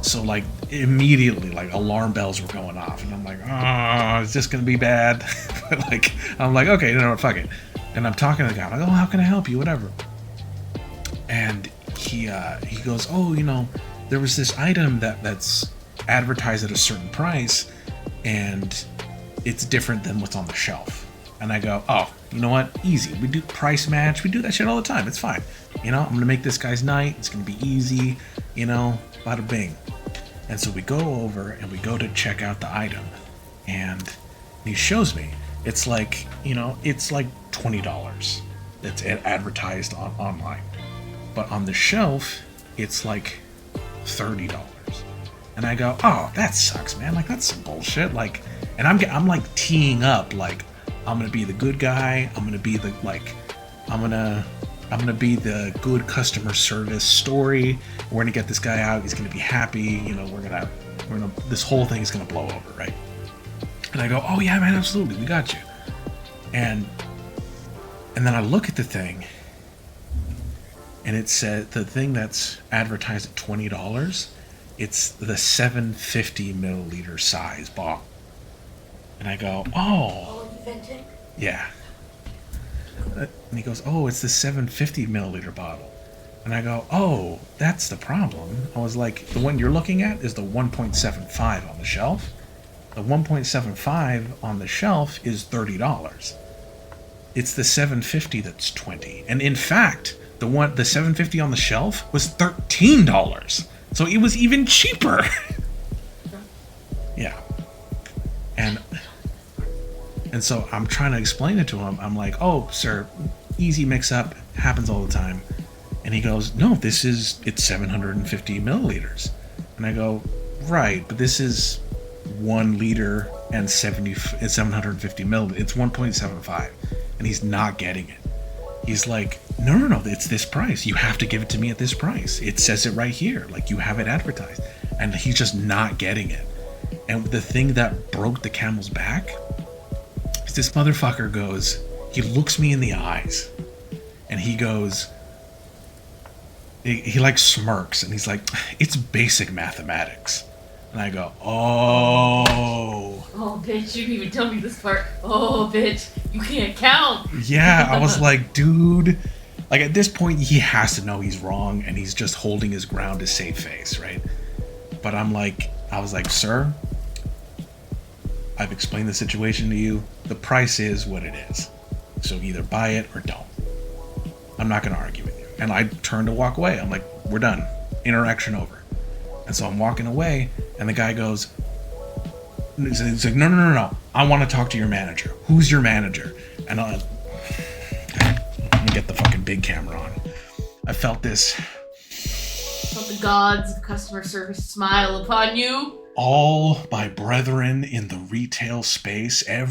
S1: So like immediately like alarm bells were going off, and I'm like, oh, is this gonna be bad? But like I'm like, okay, no, fuck it. And I'm talking to the guy, I'm like, oh, how can I help you? Whatever. And he goes, oh, you know, there was this item that's advertised at a certain price, and it's different than what's on the shelf. And I go, oh, you know what? Easy. We do price match. We do that shit all the time. It's fine. You know, I'm going to make this guy's night. It's going to be easy. You know, bada bing. And so we go over and we go to check out the item. And he shows me. It's like, you know, it's like $20. It's advertised online. But on the shelf, it's like $30. And I go, oh, that sucks, man. Like, that's some bullshit. Like, and I'm like teeing up, like, I'm gonna be the good guy. I'm gonna be the like, I'm gonna be the good customer service story. We're gonna get this guy out. He's gonna be happy. You know, we're gonna this whole thing is gonna blow over, right? And I go, oh yeah, man, absolutely, we got you. And then I look at the thing, and it said the thing that's advertised at $20. It's the 750 milliliter size bottle. And I go, oh. Yeah. And he goes, oh, it's the 750 milliliter bottle. And I go, oh, that's the problem. I was like, the one you're looking at is the 1.75 on the shelf. The 1.75 on the shelf is $30. It's the 750 that's $20. And in fact, the 750 on the shelf was $13. So it was even cheaper. Yeah. And so I'm trying to explain it to him. I'm like, oh, sir, easy mix up, happens all the time. And he goes, no, it's 750 milliliters. And I go, right, but this is 1 liter and 750 milliliters. It's 1.75. And he's not getting it. He's like, no, it's this price. You have to give it to me at this price. It says it right here. Like, you have it advertised. And he's just not getting it. And the thing that broke the camel's back, this motherfucker goes, he looks me in the eyes, and he goes, he like smirks, and he's like, it's basic mathematics. And I go, oh.
S5: Oh, bitch, you didn't even tell me this part. Oh, bitch, you can't count.
S1: Yeah, I was like, dude, Like, at this point, he has to know he's wrong, and he's just holding his ground to save face, right? But I was like, sir, I've explained the situation to you. The price is what it is. So either buy it or don't. I'm not going to argue with you. And I turned to walk away. I'm like, we're done. Interaction over. And so I'm walking away, and the guy goes, he's like, no. I want to talk to your manager. Who's your manager? And let me get the fucking big camera on. I felt this.
S5: Let the gods of customer service smile upon you.
S1: All my brethren in the retail space,
S5: Can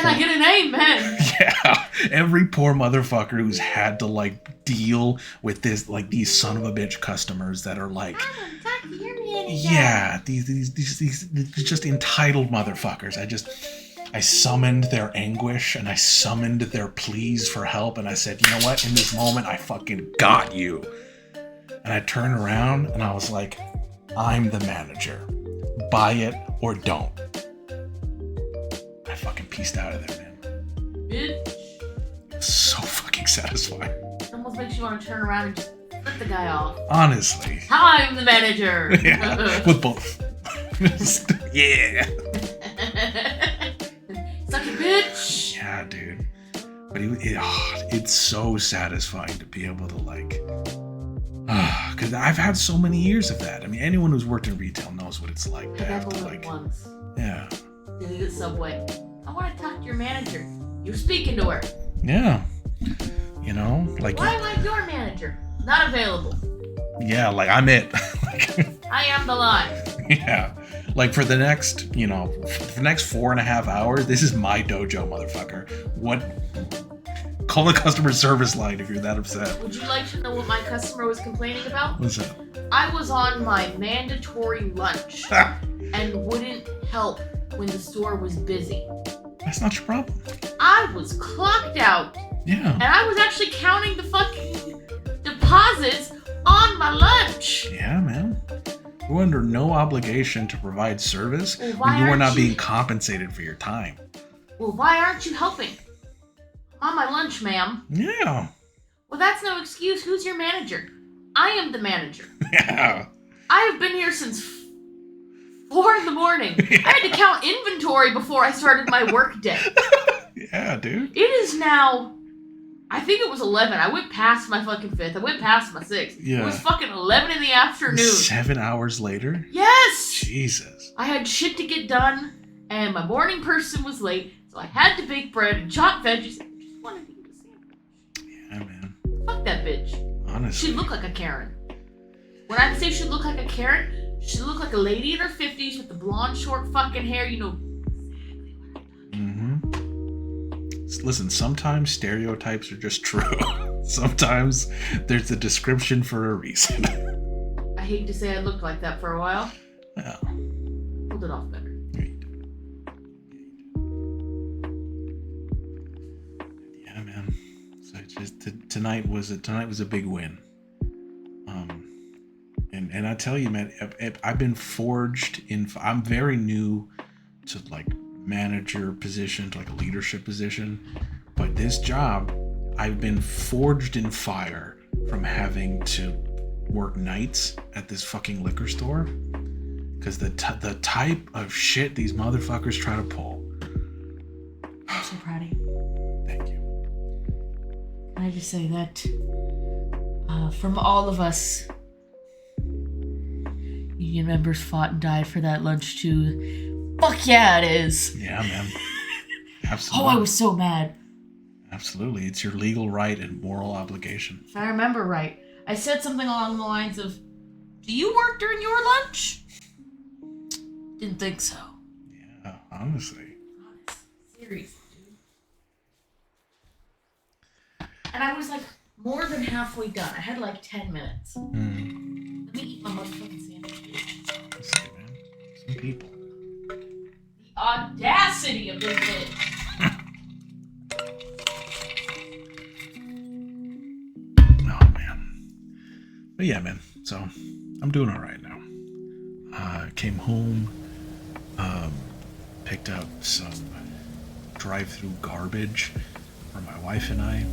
S5: I get an amen?
S1: Yeah, every poor motherfucker who's had to like deal with this, like these son of a bitch customers that are like,
S5: Talk to your manager.
S1: yeah, these just entitled motherfuckers. I summoned their anguish and I summoned their pleas for help, and I said, you know what? In this moment, I fucking got you. And I turned around and I was like, I'm the manager. Buy it or don't. I fucking pieced out of there, man.
S5: Bitch.
S1: So fucking satisfying.
S5: It almost makes you want to turn around and just flip the guy off.
S1: Honestly.
S5: I'm the manager.
S1: Yeah, with both. Yeah.
S5: Suck it, bitch.
S1: Yeah, dude. But it's so satisfying to be able to like, because I've had so many years of that. I mean, anyone who's worked in retail knows what it's like to have to like,
S5: once.
S1: yeah.
S5: In the subway. I want to talk to your manager. You're speaking to her.
S1: Yeah. You know, like.
S5: Why am I your manager? Not available.
S1: Yeah, like I'm it. Like,
S5: I am the line.
S1: yeah. Like for the next 4.5 hours, this is my dojo, motherfucker. What? Call the customer service line if you're that upset.
S5: Would you like to know what my customer was complaining about?
S1: What's that?
S5: I was on my mandatory lunch and wouldn't help when the store was busy.
S1: That's not your problem.
S5: I was clocked out.
S1: Yeah.
S5: And I was actually counting the fucking deposits on my lunch.
S1: Yeah, man. You're under no obligation to provide service
S5: Well,
S1: when you are not
S5: aren't you-
S1: being compensated for your time.
S5: Well, why aren't you helping? I'm on my lunch, ma'am.
S1: Yeah.
S5: Well, that's no excuse. Who's your manager? I am the manager.
S1: Yeah.
S5: I have been here since 4 in the morning. I had to count inventory before I started my work day.
S1: Yeah, dude.
S5: It is now, I think it was 11. I went past my fucking 5th. I went past my 6th.
S1: Yeah.
S5: It was fucking 11 in the afternoon.
S1: 7 hours later?
S5: Yes!
S1: Jesus.
S5: I had shit to get done, and my morning person was late, so I had to bake bread and chop veggies. I just wanted to eat a sandwich.
S1: Yeah, man.
S5: Fuck that bitch.
S1: Honestly.
S5: She looked like a Karen. When I say she looked like a Karen, she looked like a lady in her 50s with the blonde, short fucking hair, you know.
S1: Mm-hmm. Listen, sometimes stereotypes are just true. Sometimes there's a description for a reason.
S5: I hate to say I looked like that for a while.
S1: Yeah.
S5: Pulled it off better.
S1: Yeah, man. So it's just tonight was a big win. And I tell you, man, I've been forged in. I'm very new to like manager position, to like a leadership position, but this job, I've been forged in fire from having to work nights at this fucking liquor store, because the type of shit these motherfuckers try to pull.
S5: I'm so proud of you.
S1: Thank you.
S5: Can I just say that from all of us, union members fought and died for that lunch too. Fuck yeah, it is.
S1: Yeah, man. Absolutely.
S5: Oh, I was so mad.
S1: Absolutely. It's your legal right and moral obligation.
S5: If I remember right, I said something along the lines of, "Do you work during your lunch?" Didn't think so.
S1: Yeah, honestly.
S5: Seriously, dude. And I was like more than halfway done. I had like 10 minutes. Let me eat my motherfucking sandwich, dude.
S1: Let's see, man. Some people.
S5: The audacity of this bitch.
S1: Oh, man. But yeah, man. So, I'm doing all right now. Came home, picked up some drive-through garbage for my wife and I.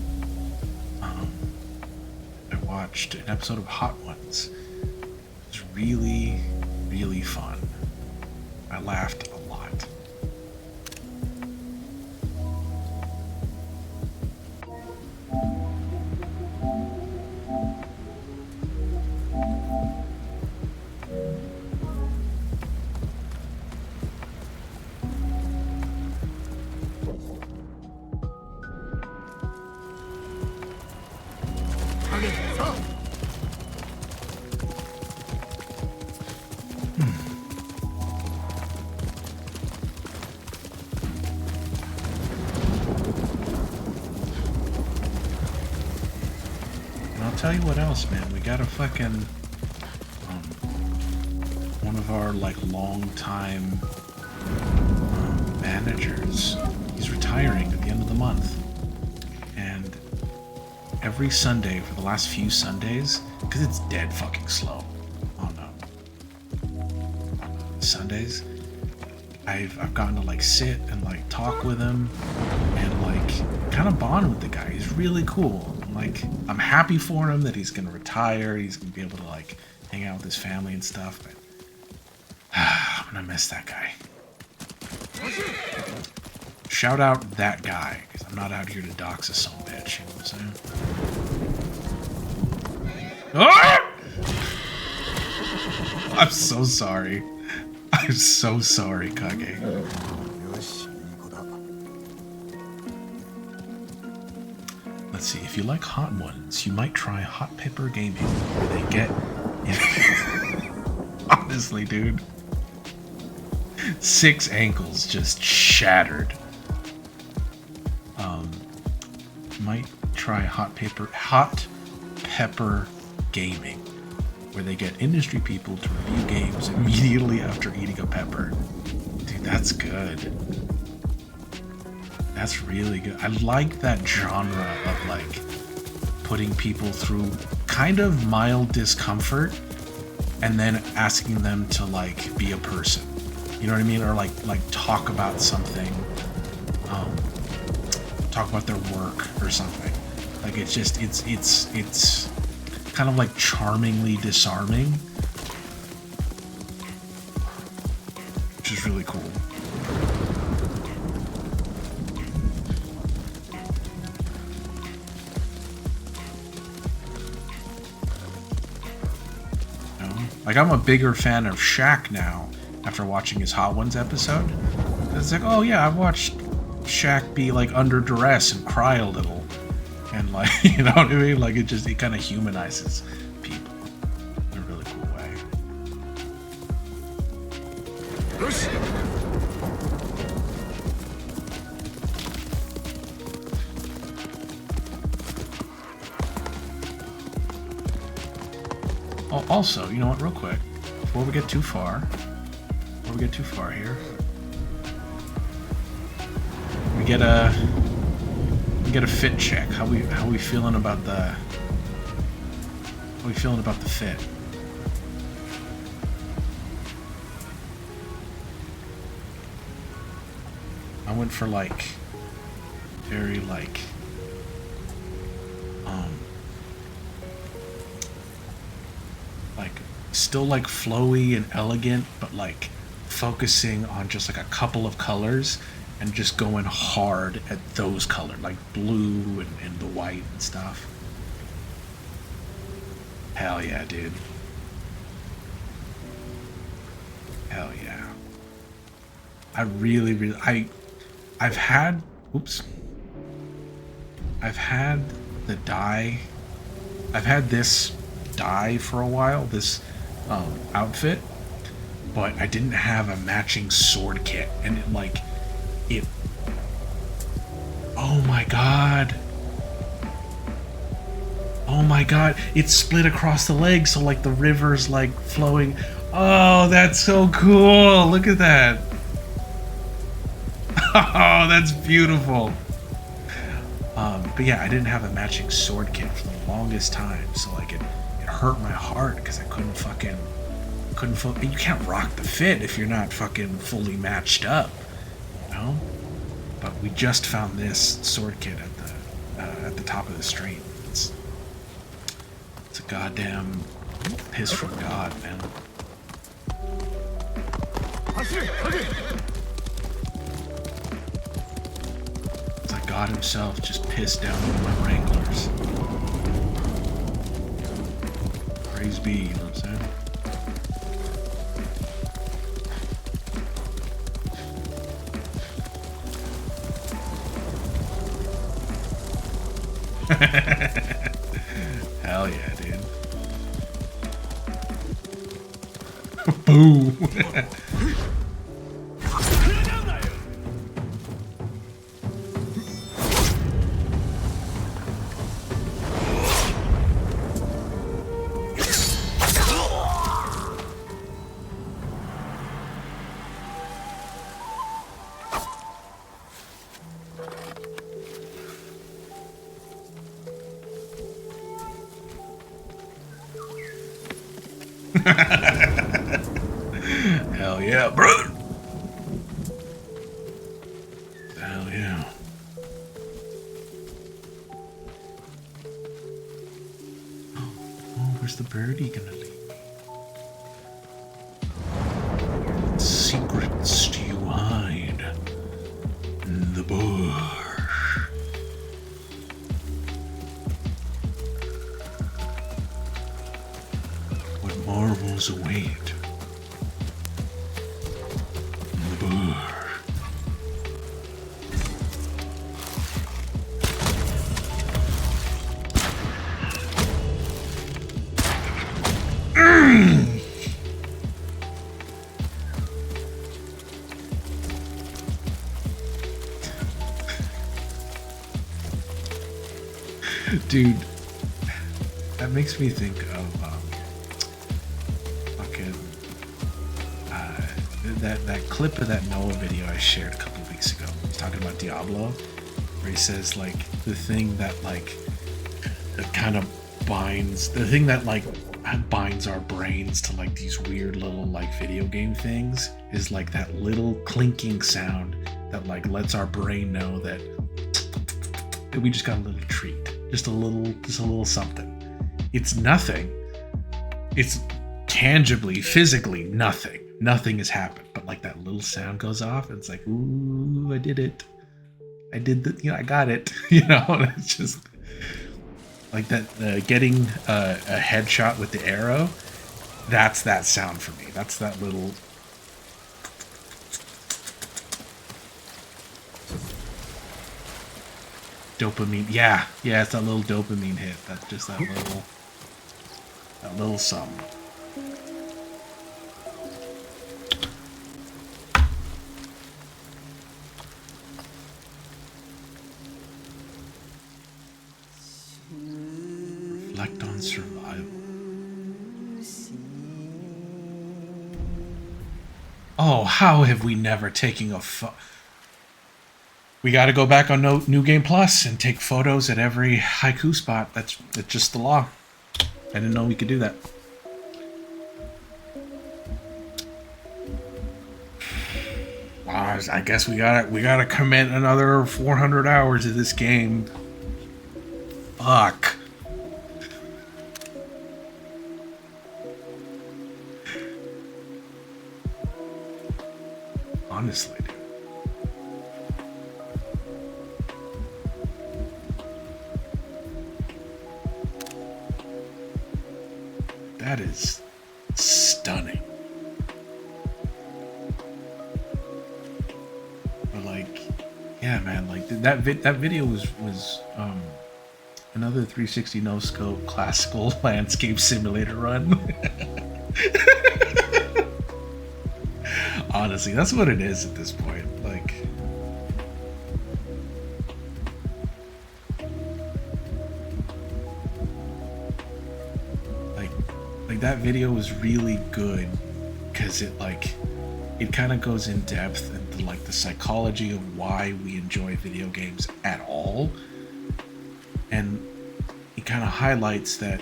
S1: watched an episode of Hot Ones. It was really, really fun. I laughed a lot. Tell you what else, man. We got a fucking one of our like long time managers. He's retiring at the end of the month, and every Sunday for the last few Sundays, because it's dead fucking slow on Sundays, I've gotten to like sit and like talk with him and like kind of bond with the guy. He's really cool. Like, I'm happy for him that he's gonna retire. He's gonna be able to like hang out with his family and stuff. But I'm gonna miss that guy. Shout out that guy, because I'm not out here to dox a son of a bitch. You know what I'm saying? Ah! I'm so sorry. I'm so sorry, Kage. Let's see, if you like Hot Ones, you might try Hot Pepper Gaming, where they get... Honestly, dude. 6 ankles just shattered. Might try Hot Pepper Gaming, where they get industry people to review games immediately after eating a pepper. Dude, that's good. That's really good. I like that genre of like putting people through kind of mild discomfort and then asking them to like be a person. You know what I mean? Or like talk about something, talk about their work or something. Like it's just it's kind of like charmingly disarming, which is really cool. Like, I'm a bigger fan of Shaq now after watching his Hot Ones episode. It's like, oh yeah, I've watched Shaq be like under duress and cry a little. And like, you know what I mean? Like, it kind of humanizes people in a really cool way. Oh, also, you know what, real quick, before we get too far here, we get a fit check. How we feeling about the fit? I went for like very like still like flowy and elegant, but like focusing on just like a couple of colors and just going hard at those colors, like blue and the white and stuff. Hell yeah, dude. Hell yeah. I really I've had the dye. I've had this dye for a while, this outfit, but I didn't have a matching sword kit, and it oh my god, it's split across the leg, so like the river's like flowing. Oh, that's so cool. Look at that. Oh, that's beautiful. But yeah, I didn't have a matching sword kit for the longest time, so like it hurt my heart because I couldn't you can't rock the fit if you're not fucking fully matched up, you know? But we just found this sword kit at the top of the stream. It's It's a goddamn piss from God, man. It's like God himself just pissed down on my Wranglers. Praise be, you know what I'm saying? Hell yeah, dude. Boo! Hell yeah, brother! Hell yeah. Oh, where's the birdie gonna lead me? Secrets do you hide in the bush? What marvels await in the bush? Dude, that makes me think of fucking that clip of that Noah video I shared a couple of weeks ago. He's talking about Diablo, where he says like the thing that like that kind of binds the thing that like binds our brains to like these weird little like video game things is like that little clinking sound that like lets our brain know that we just got a little treat. Just a little something. It's nothing. It's tangibly, physically nothing. Nothing has happened. But like that little sound goes off and it's like, ooh, I did it. I did the, you know, I got it. You know, and it's just like that getting a headshot with the arrow. That's that sound for me. That's that little dopamine. Yeah, it's that little dopamine hit. That's just that little something. Reflect on survival. Oh, how have we never taken a We got to go back on New Game Plus and take photos at every haiku spot. That's just the law. I didn't know we could do that. Wow, I guess we gotta commit another 400 hours of this game. Fuck. Honestly. That is stunning. But like, yeah, man, like that video was another 360 no scope classical landscape simulator run. Honestly, that's what it is at this point. Like that video was really good because it kind of goes in depth into like the psychology of why we enjoy video games at all, and it kind of highlights that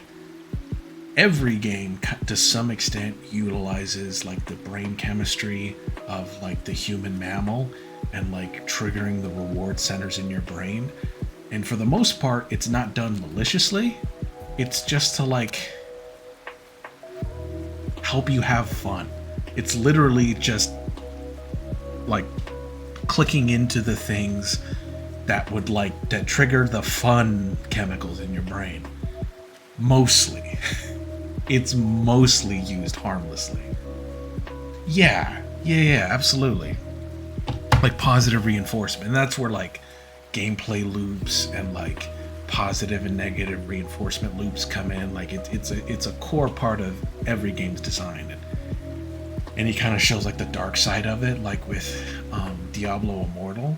S1: every game to some extent utilizes like the brain chemistry of like the human mammal and like triggering the reward centers in your brain, and for the most part it's not done maliciously. It's just to like help you have fun. It's literally just like clicking into the things that would like that trigger the fun chemicals in your brain. Mostly. It's mostly used harmlessly. Yeah, absolutely. Like positive reinforcement. And that's where like gameplay loops and like positive and negative reinforcement loops come in. Like it's a core part of every game's design. And he kind of shows like the dark side of it, like with Diablo Immortal.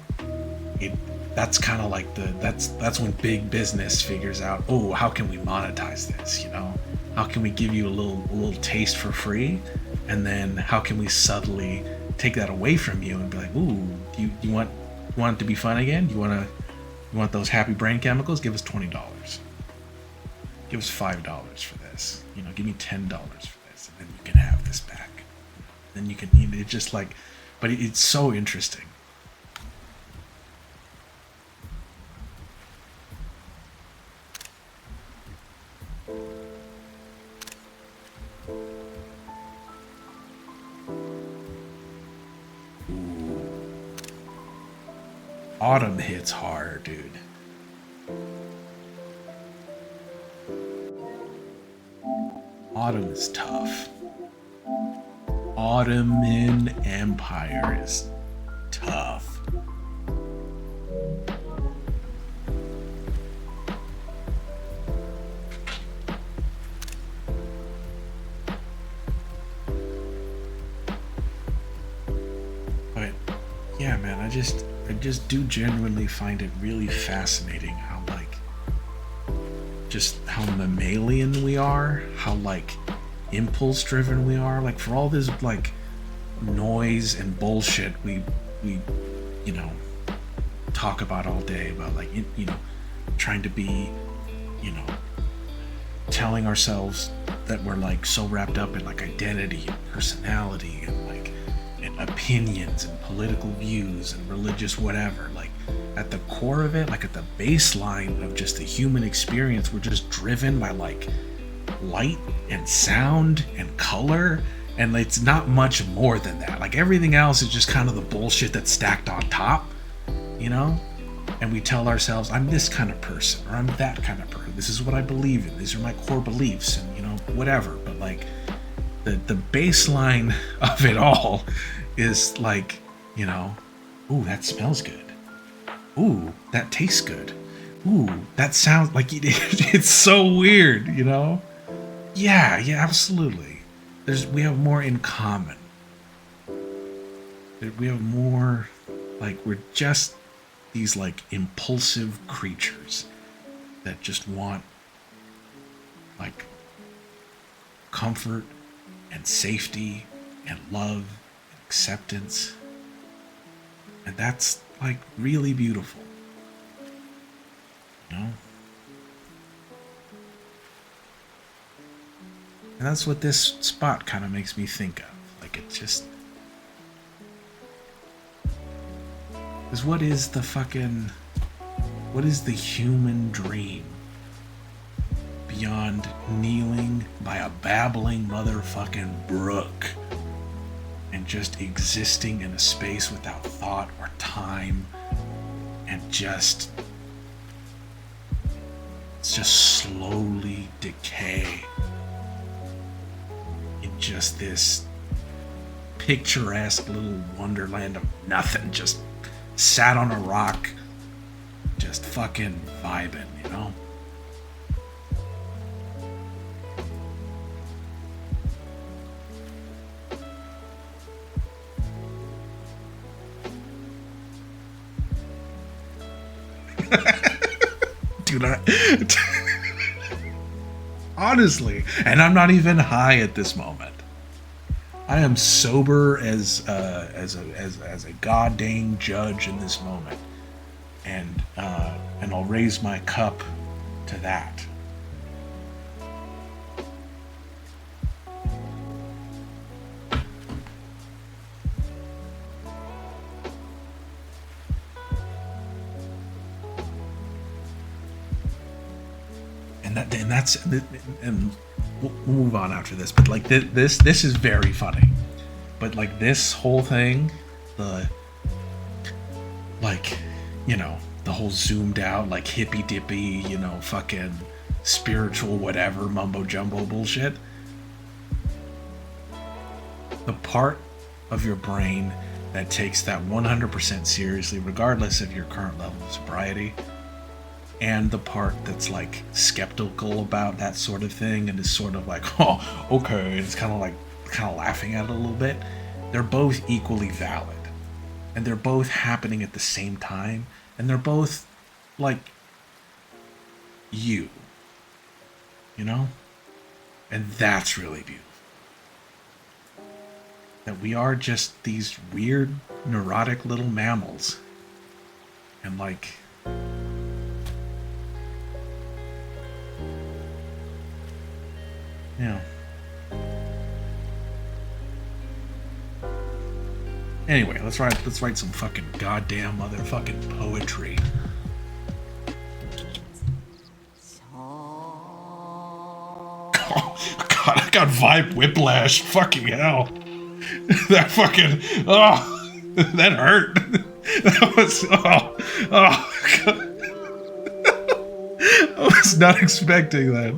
S1: That's kind of like that's when big business figures out, oh, how can we monetize this? You know, how can we give you a little taste for free, and then how can we subtly take that away from you and be like, ooh, you want it to be fun again? You want those happy brain chemicals? Give us $20. Give us $5 for this. You know, give me $10 for this, and then you can have this back. Then you can, you know, it's just like, but it's so interesting. Autumn hits hard, dude. Autumn is tough. Ottoman Empire is tough. But yeah, man, I just do genuinely find it really fascinating how like just how mammalian we are, how like impulse driven we are. Like for all this like noise and bullshit we you know talk about all day about like, you know, trying to be, you know, telling ourselves that we're like so wrapped up in like identity and personality and like and opinions and political views and religious whatever. Like at the core of it, like at the baseline of just the human experience, we're just driven by like light and sound and color, and it's not much more than that. Like everything else is just kind of the bullshit that's stacked on top, you know? And we tell ourselves, I'm this kind of person, or I'm that kind of person. This is what I believe in. These are my core beliefs, and you know, whatever. But like the baseline of it all is like, you know, ooh, that smells good. Ooh, that tastes good. Ooh, that sounds like it's so weird, you know? Yeah, absolutely. We have more in common. We have more, like, we're just these like impulsive creatures that just want like comfort and safety and love and acceptance, and that's like really beautiful, you know? And that's what this spot kind of makes me think of. Like it just, because what is the human dream beyond kneeling by a babbling motherfucking brook and just existing in a space without thought or time and just slowly decay in just this picturesque little wonderland of nothing, just sat on a rock, just fucking vibing, you know? Dude, honestly, and I'm not even high at this moment. I am sober as a goddamn judge in this moment, and I'll raise my cup to that. And and and we'll move on after this. But like this is very funny. But like this whole thing, the like, you know, the whole zoomed out like hippy dippy, you know, fucking spiritual whatever mumbo jumbo bullshit. The part of your brain that takes that 100% seriously, regardless of your current level of sobriety, and the part that's like skeptical about that sort of thing and is sort of like, oh, okay, it's kind of laughing at it a little bit. They're both equally valid, and they're both happening at the same time, and they're both like you know, and that's really beautiful. That we are just these weird, neurotic little mammals. And like, yeah. Anyway, let's write some fucking goddamn motherfucking poetry. God, I got vibe whiplash. Fucking hell. That fucking, oh, that hurt. That was, oh, God. I was not expecting that.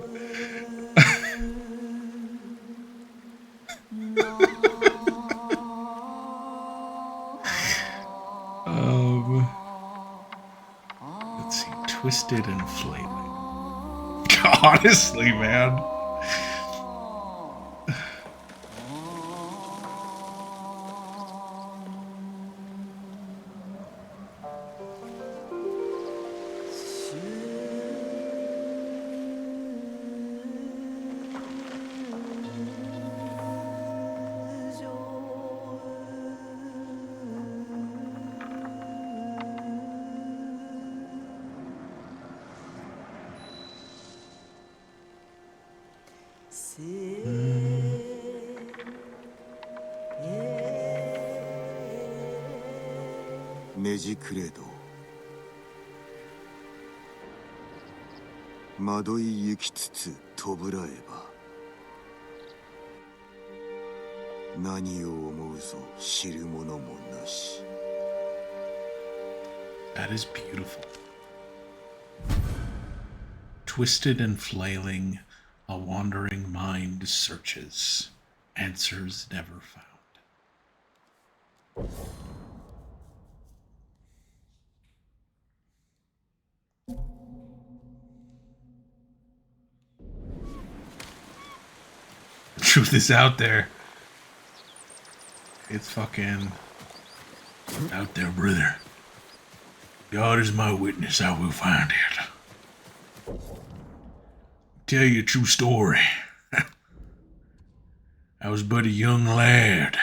S1: Let's see, twisted and flailing. Honestly, man.
S2: ねじくれど惑い行きつつとぶらえば何を思うぞ知る者もなし
S1: That is beautiful. Twisted and flailing, a wandering mind searches, answers never found. Truth is out there. It's fucking out there, brother. God is my witness, I will find it. Tell you a true story. I was but a young lad.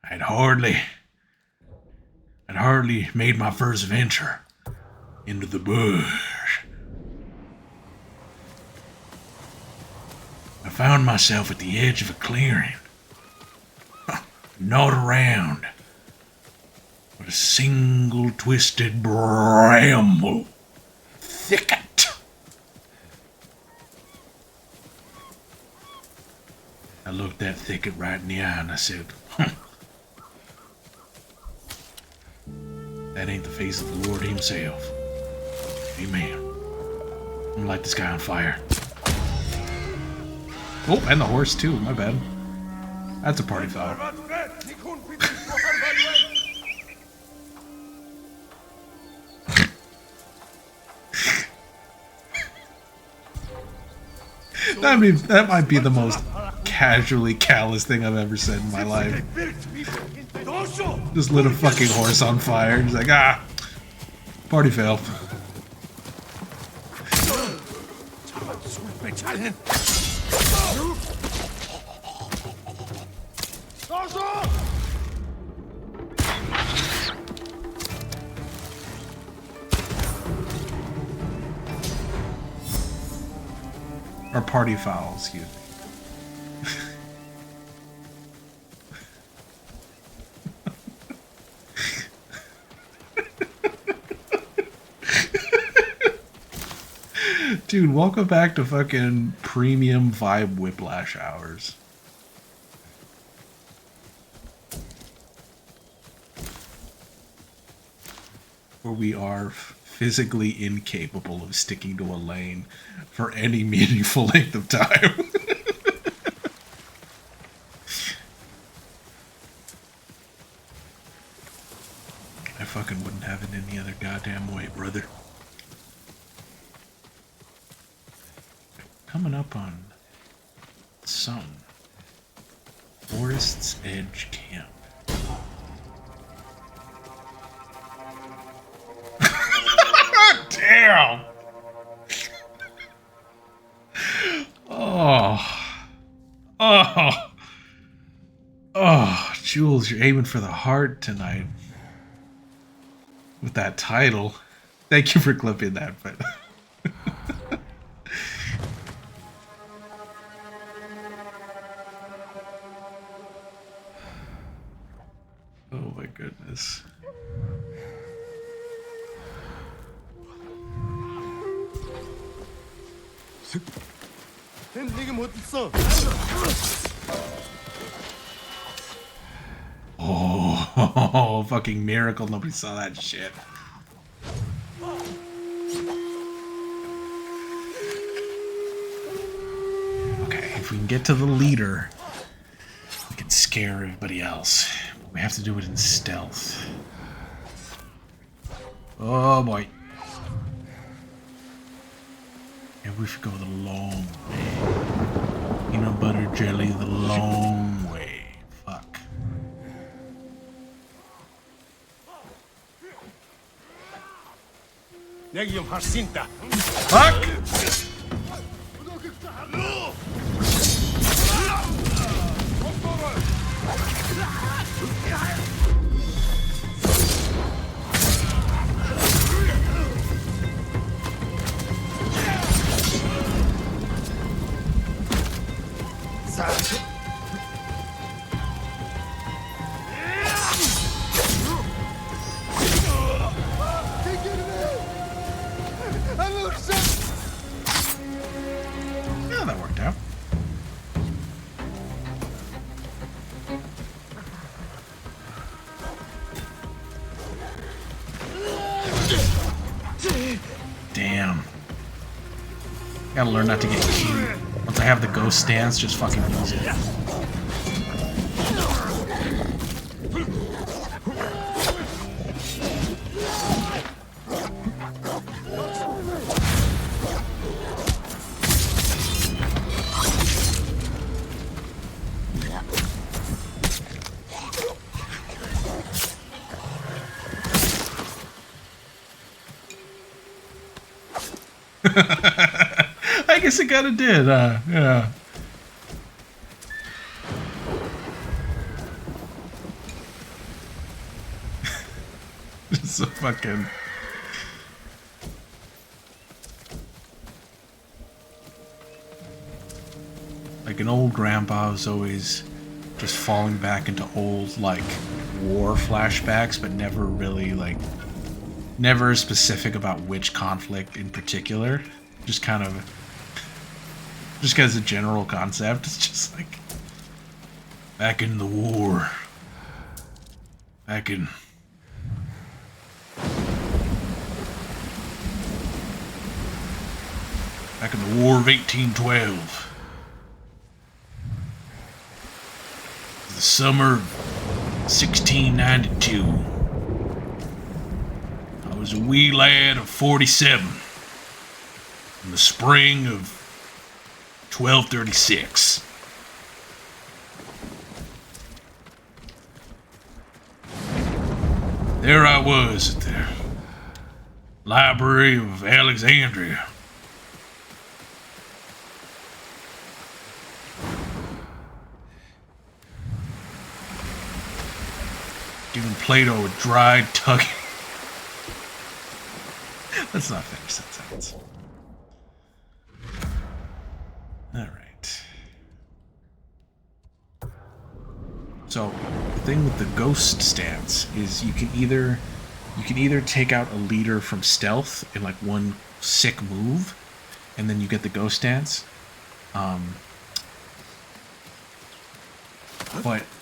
S1: I'd hardly made my first venture into the bush. I found myself at the edge of a clearing, gnawed around with a single twisted bramble thicket. I looked that thicket right in the eye and I said, that ain't the face of the Lord himself. Amen. I'm gonna light this guy on fire. Oh, and the horse too, my bad. That's a party foul. That might be the most casually callous thing I've ever said in my life. Just lit a fucking horse on fire. He's like, ah, party fail. Or party foul, excuse me. Dude, welcome back to fucking premium vibe whiplash hours. Where we are physically incapable of sticking to a lane for any meaningful length of time. I fucking wouldn't have it any other goddamn way, brother. Coming up on some Forest's Edge Camp. Damn! Oh, Jules, you're aiming for the heart tonight with that title. Thank you for clipping that, but oh my goodness. Oh, fucking miracle. Nobody saw that shit. Okay, if we can get to the leader, we can scare everybody else. But we have to do it in stealth. Oh boy. Maybe we should go the long way. Peanut butter jelly the long way. Fuck. Fuck! Yeah, that worked out. Damn. Gotta learn not to get cute. Once I have the ghost stance, just fucking use it. I guess it kinda did, yeah. Just so fucking... Like an old grandpa who's always just falling back into old, like, war flashbacks, but never really, like... Never specific about which conflict in particular. Just kind of... Just as a general concept, it's just like... Back in the war. Back in... Back in the War of 1812. The summer of 1692. I was a wee lad of 47. In the spring of 1236. There I was at the Library of Alexandria. Giving Plato a dry tugging. Let's not finish that sentence. Alright. So, the thing with the ghost stance is you can either take out a leader from stealth in like one sick move, and then you get the ghost dance.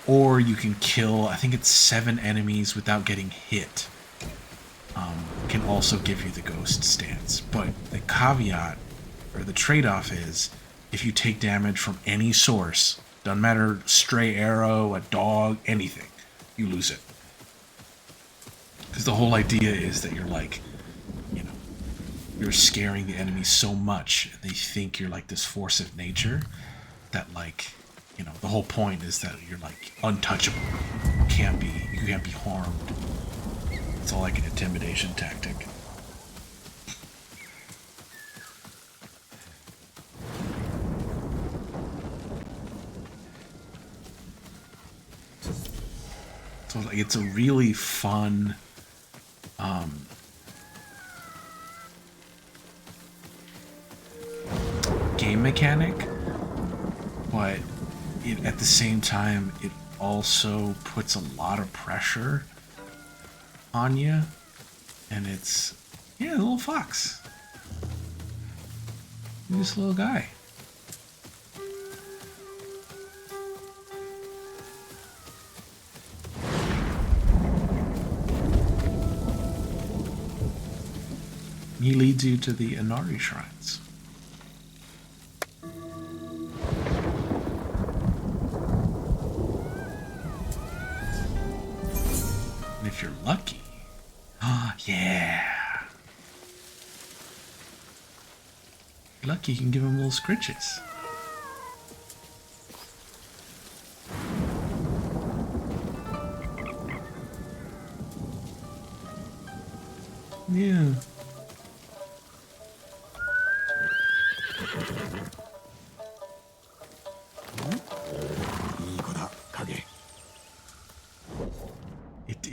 S1: Or you can kill, I think it's 7 enemies without getting hit. Can also give you the ghost stance. But the caveat, or the trade-off is, if you take damage from any source, doesn't matter, stray arrow, a dog, anything, you lose it. Because the whole idea is that you're like, you know, you're scaring the enemy so much, and they think you're like this force of nature, that like, you know, the whole point is that you're like untouchable. You can't be harmed. It's all like an intimidation tactic. So like, it's a really fun game mechanic, but at the same time, it also puts a lot of pressure on you, and it's, yeah, a little fox. This little guy. He leads you to the Inari shrines. And if you're lucky, yeah. If you're lucky, you can give him little scritches. Yeah.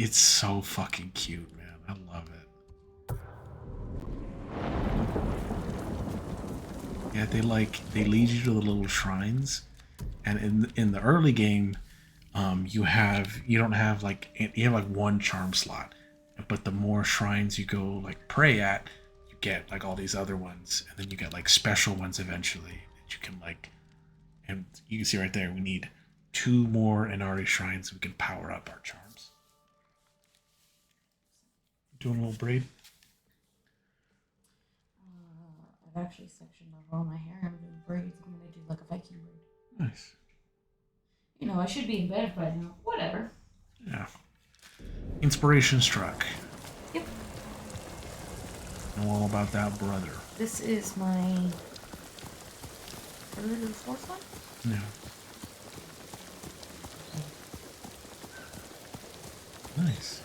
S1: It's so fucking cute, man. I love it. Yeah, they lead you to the little shrines, and in the early game, you have like one charm slot, but the more shrines you go like pray at, you get like all these other ones, and then you get like special ones eventually that you can like, and you can see right there we need 2 more Inari shrines so we can power up our charms. Doing a little braid.
S5: I've actually sectioned off all my hair. I'm doing braids. I'm gonna do like a Viking braid.
S1: Nice.
S5: You know, I should be in bed by now. Whatever.
S1: Yeah. Inspiration struck.
S5: Yep.
S1: Know all about that, brother.
S5: This is my 3rd or 4th one?
S1: Yeah. Nice.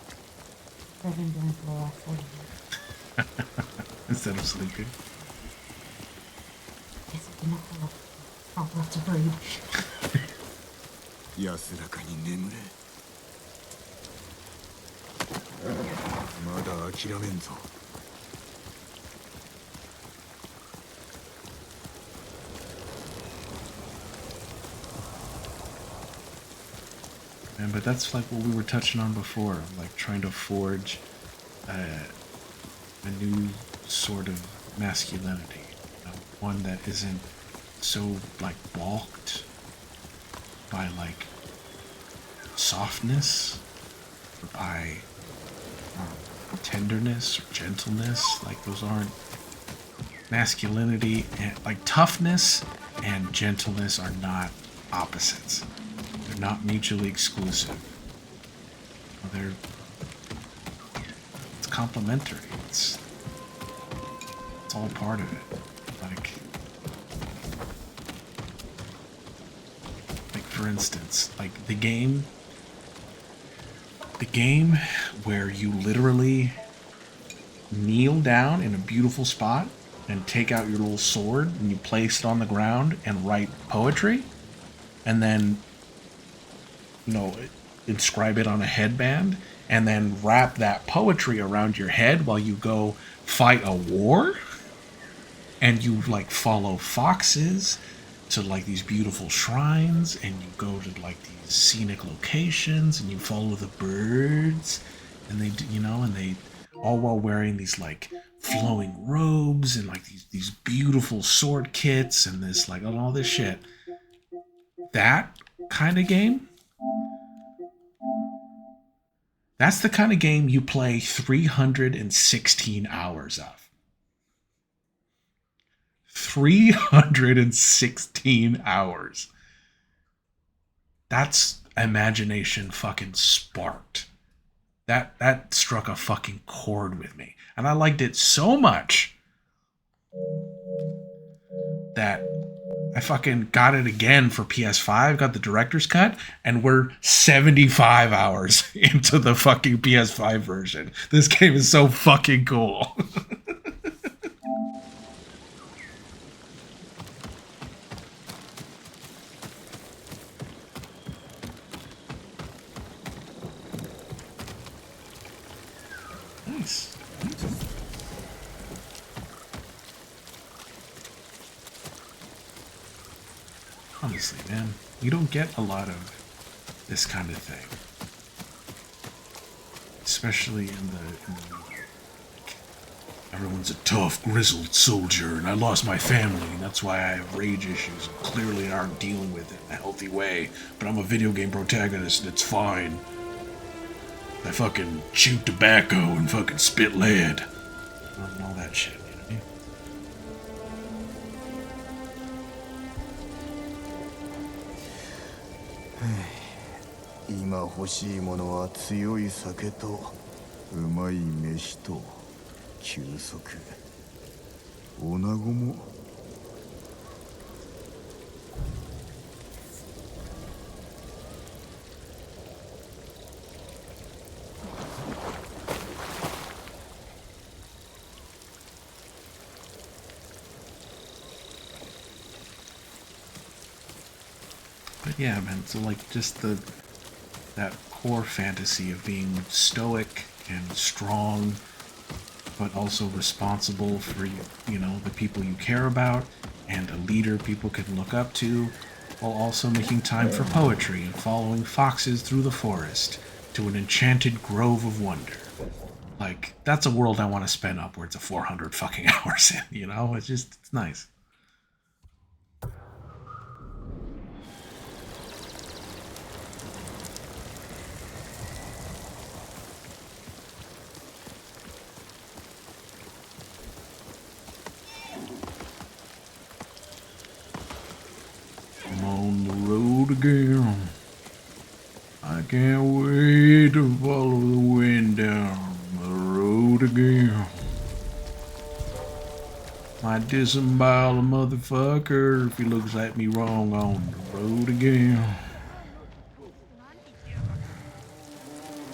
S5: I've been doing for the last 40 years.
S1: Instead of sleeping.
S5: Yes, I cannot have lots of braid.
S2: 安らかに眠れ。まだ諦めんぞ。
S1: Man, but that's like what we were touching on before, like trying to forge a new sort of masculinity, you know, one that isn't so like balked by like softness, or by tenderness or gentleness. Like those aren't masculinity, and like toughness and gentleness are not opposites. They're not mutually exclusive. It's complementary. It's all part of it. Like for instance, like the game where you literally kneel down in a beautiful spot and take out your little sword and you place it on the ground and write poetry, and then, you know, inscribe it on a headband, and then wrap that poetry around your head while you go fight a war, and you like follow foxes to like these beautiful shrines, and you go to like these scenic locations, and you follow the birds, and they, you know, and they all while wearing these like flowing robes and like these beautiful sword kits and this like all this shit. That kind of game, that's the kind of game you play 316 hours of. 316 hours. That's imagination fucking sparked. That struck a fucking chord with me. And I liked it so much that I fucking got it again for PS5, got the director's cut, and we're 75 hours into the fucking PS5 version. This game is so fucking cool. Nice. Honestly, man, you don't get a lot of this kind of thing, especially in the everyone's a tough, grizzled soldier, and I lost my family, and that's why I have rage issues, and clearly aren't dealing with it in a healthy way. But I'm a video game protagonist, and it's fine. I fucking chew tobacco and fucking spit lead, and all that shit. You know what I mean?
S2: 今欲しいものは強い酒とうまい飯と休息。女子も
S1: But yeah, man, so like just that core fantasy of being stoic and strong, but also responsible for you know the people you care about, and a leader people can look up to, while also making time for poetry and following foxes through the forest to an enchanted grove of wonder. Like, that's a world I want to spend upwards of 400 fucking hours in, you know? It's nice. I'm on the road again. I can't wait to follow the wind down the road again. Might disembowel a motherfucker if he looks at me wrong on the road again.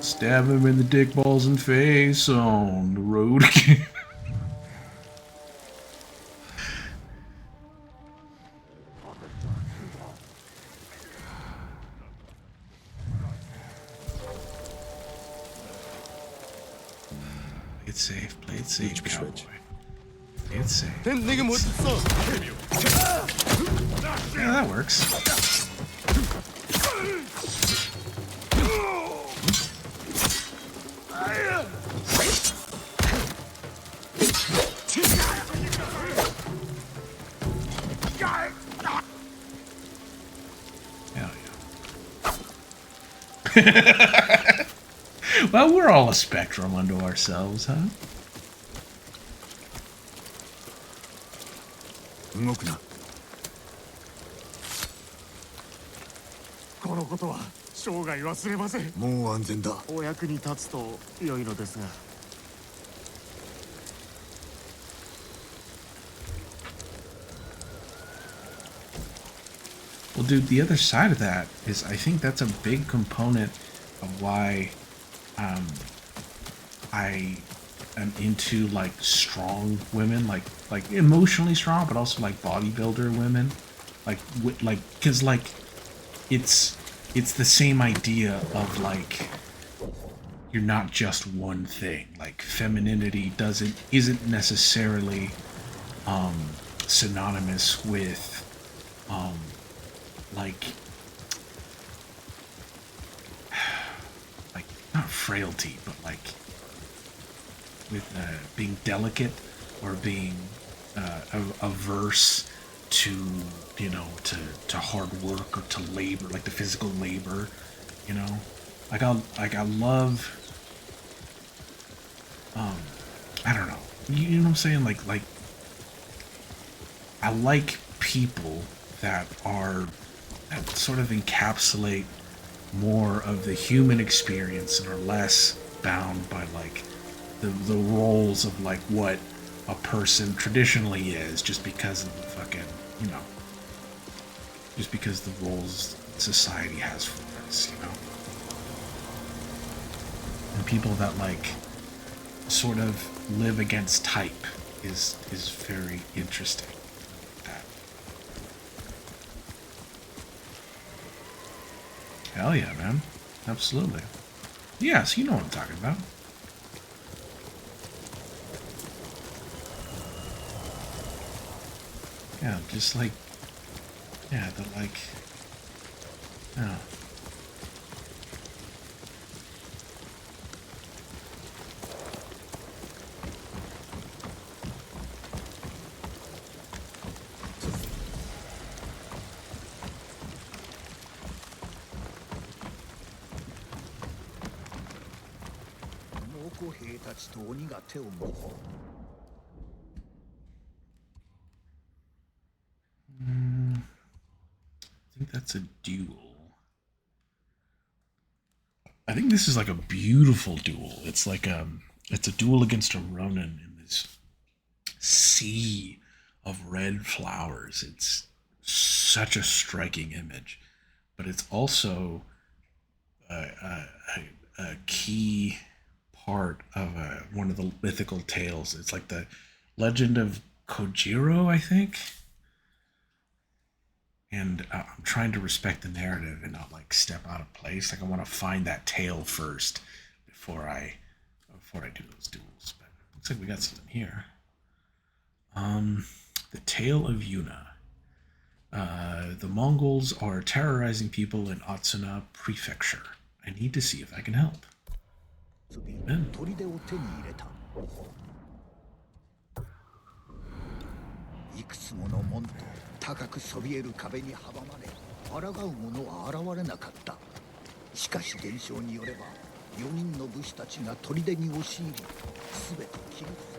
S1: Stab him in the dick, balls, and face on the road again. Play it safe, cowboy. Play it safe. Yeah, that works. Hell yeah. Well, we're all a spectrum unto ourselves, huh?
S2: 動くな。
S3: このことは生涯忘れません。
S2: もう安全だ。
S3: お役に立つと良いのですが。
S1: Well, dude, the other side of that is I think that's a big component of why I am into like strong women, like emotionally strong, but also like bodybuilder women, like because like it's the same idea of like you're not just one thing. Like femininity isn't necessarily synonymous with like not frailty, but like being delicate or being averse to to hard work or to labor, like the physical labor, you know. I love, I don't know, you know what I'm saying, like I like people that sort of encapsulate more of the human experience and are less bound by like the roles of like what a person traditionally is, just because of the fucking, just because the roles society has for us, and people that like sort of live against type is very interesting. That. Hell yeah, man. Absolutely. Yes, you know what I'm talking about. Yeah, just like, yeah, the like, yeah. I think that's a duel. I think this is like a beautiful duel. It's like it's a duel against a Ronin in this sea of red flowers. It's such a striking image, but it's also a key part of one of the mythical tales. It's like the legend of Kojiro, I think. And I'm trying to respect the narrative and not like step out of place. Like I want to find that tale first before I do those duels. But looks like we got something here. The Tale of Yuna. The Mongols are terrorizing people in Atsuna Prefecture. I need to see if I can help. Amen.
S6: いくつもの門と高くそびえる壁に阻まれ抗う者は現れなかった。しかし伝承によれば4人の武士たちが砦に押し入り全て切り伏せ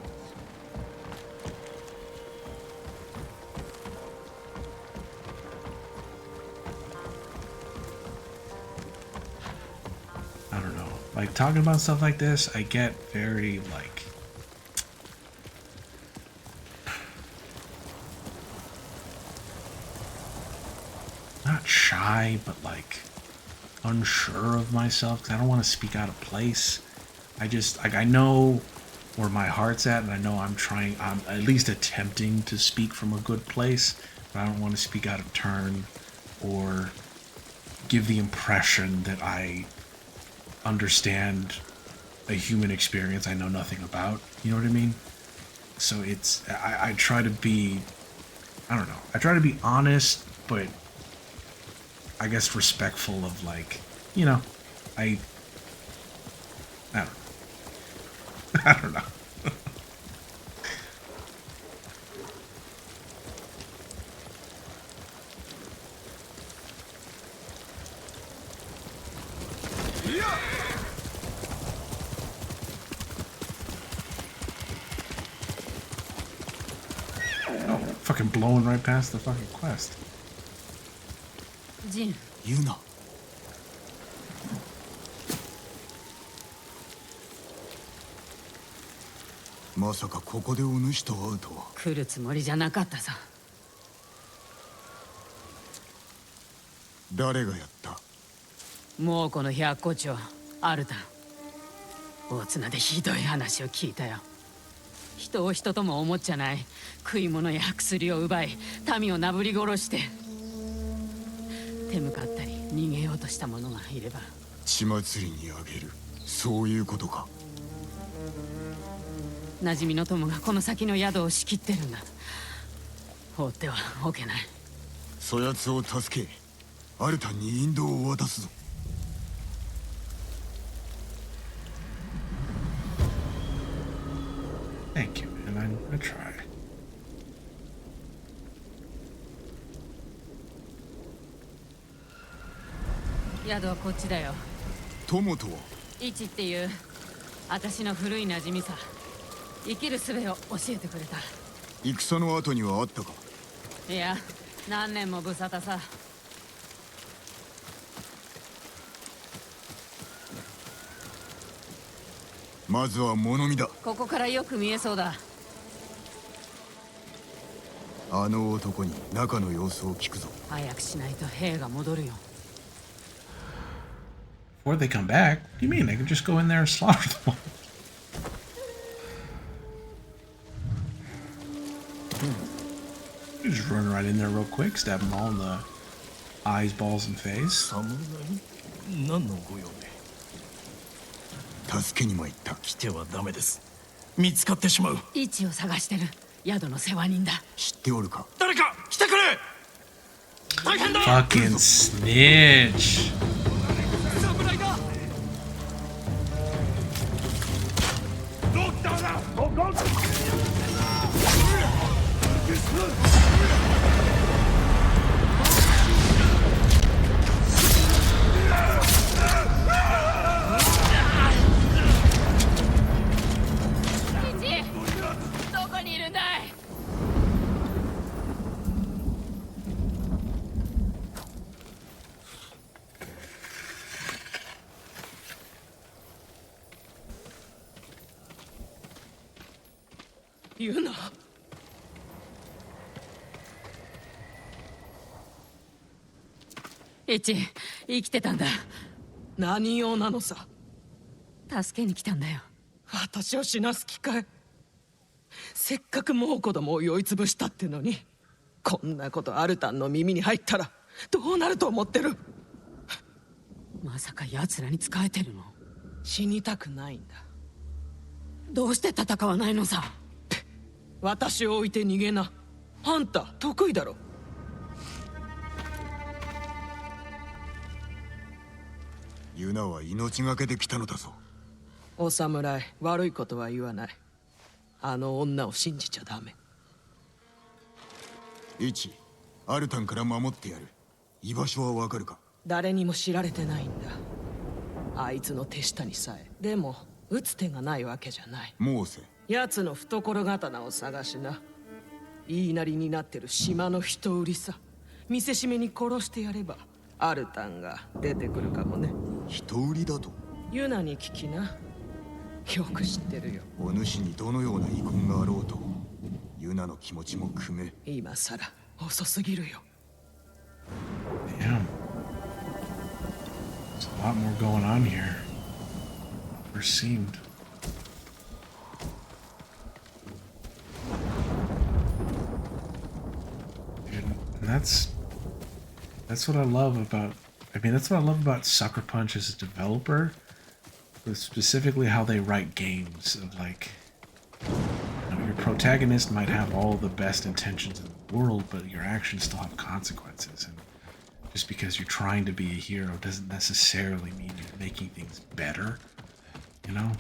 S6: た。
S1: I don't know. Like talking about stuff like this, I get very like not shy, but like unsure of myself because I don't want to speak out of place. I just like I know where my heart's at, and I know I'm at least attempting to speak from a good place, but I don't want to speak out of turn or give the impression that I understand a human experience I know nothing about. You know what I mean? So it's I try to be, I don't know, I try to be honest, but I guess respectful of like, you know, I don't know. I don't know. Oh, fucking blowing right past the fucking quest.
S7: Jin.
S6: 言うな。まさかここでお主と会うとは。
S7: 来るつもりじゃなかったさ。
S6: 誰がやった。
S7: 猛虎の百虎長アルタン。大綱でひどい話を聞いたよ。人を人とも思っちゃない。食い物や薬を奪い民をなぶり殺して。手向かったり逃げようとした者がいれば。
S6: 血祭りにあげる。そういうことか。
S7: 馴染みの友がこの先の宿を仕切ってるんだ。放ってはおけない。
S6: そやつを助け、アルタンに引導を渡すぞ。
S1: I try.
S7: 宿はこっちだよ。
S2: 友とは
S7: イチっていう私の古い馴染みさ。生きる術を教えてくれた。
S2: 戦の後にはあったか。
S7: いや、何年も無沙汰さ。
S2: まずは物見だ。
S7: ここからよく見えそうだ。
S2: あの男に中の様子を聞くぞ。
S7: 早くしないと兵が戻るよ。
S1: Before they come back? What do you mean? They can just go in there and slaughter them all. You just run right in there real quick, stab them all in the eyes, balls, and face.
S3: 何のご用で？
S2: 助けに参った。
S3: 来てはダメです。見つかってしまう。
S7: イチを探してる宿の世話人だ。
S2: 知っておるか。
S3: 誰か来てくれ。大変だ。
S1: Fucking snitch.
S3: 侍だ。
S7: どこにいるんだい？
S3: 言うな。
S7: イチ、生きてたんだ。
S3: 何用なのさ。
S7: 助けに来たんだよ。
S3: 私を死なす気かい。せっかくもう子供を酔いつぶしたってのに、こんなことアルタンの耳に入ったらどうなると思ってる。
S7: まさか奴らに仕えてるの？
S3: 死にたくないんだ。
S7: どうして戦わないのさ？
S3: 私を置いて逃げな。あんた得意だろ。
S2: ユナは命がけで来たのだぞ。
S3: お侍、悪いことは言わない。あの女を信じちゃダメ。
S2: 一、アルタンから守ってやる。居場所はわかるか。
S3: 誰にも知られてないんだ。あいつの手下にさえ。でも撃つ手がないわけじゃない。
S2: モーセ。
S3: 奴の懐刀を探しな。言いなりになってる島の人売りさ。見せしめに殺してやればアルタンが出てくるかもね。
S2: 人売りだと。
S3: ユナに聞きな。よく知ってるよ。
S2: お主にどのような遺恨があろうと、ユナの気持ちも汲め。
S3: 今さら遅すぎるよ。
S1: Damn. There's a lot more going on here. Never seemed. Dude, and that's what I love about. I mean, that's what I love about Sucker Punch as a developer. But specifically how they write games of like, you know, your protagonist might have all the best intentions in the world, but your actions still have consequences. And just because you're trying to be a hero doesn't necessarily mean you're making things better. You know,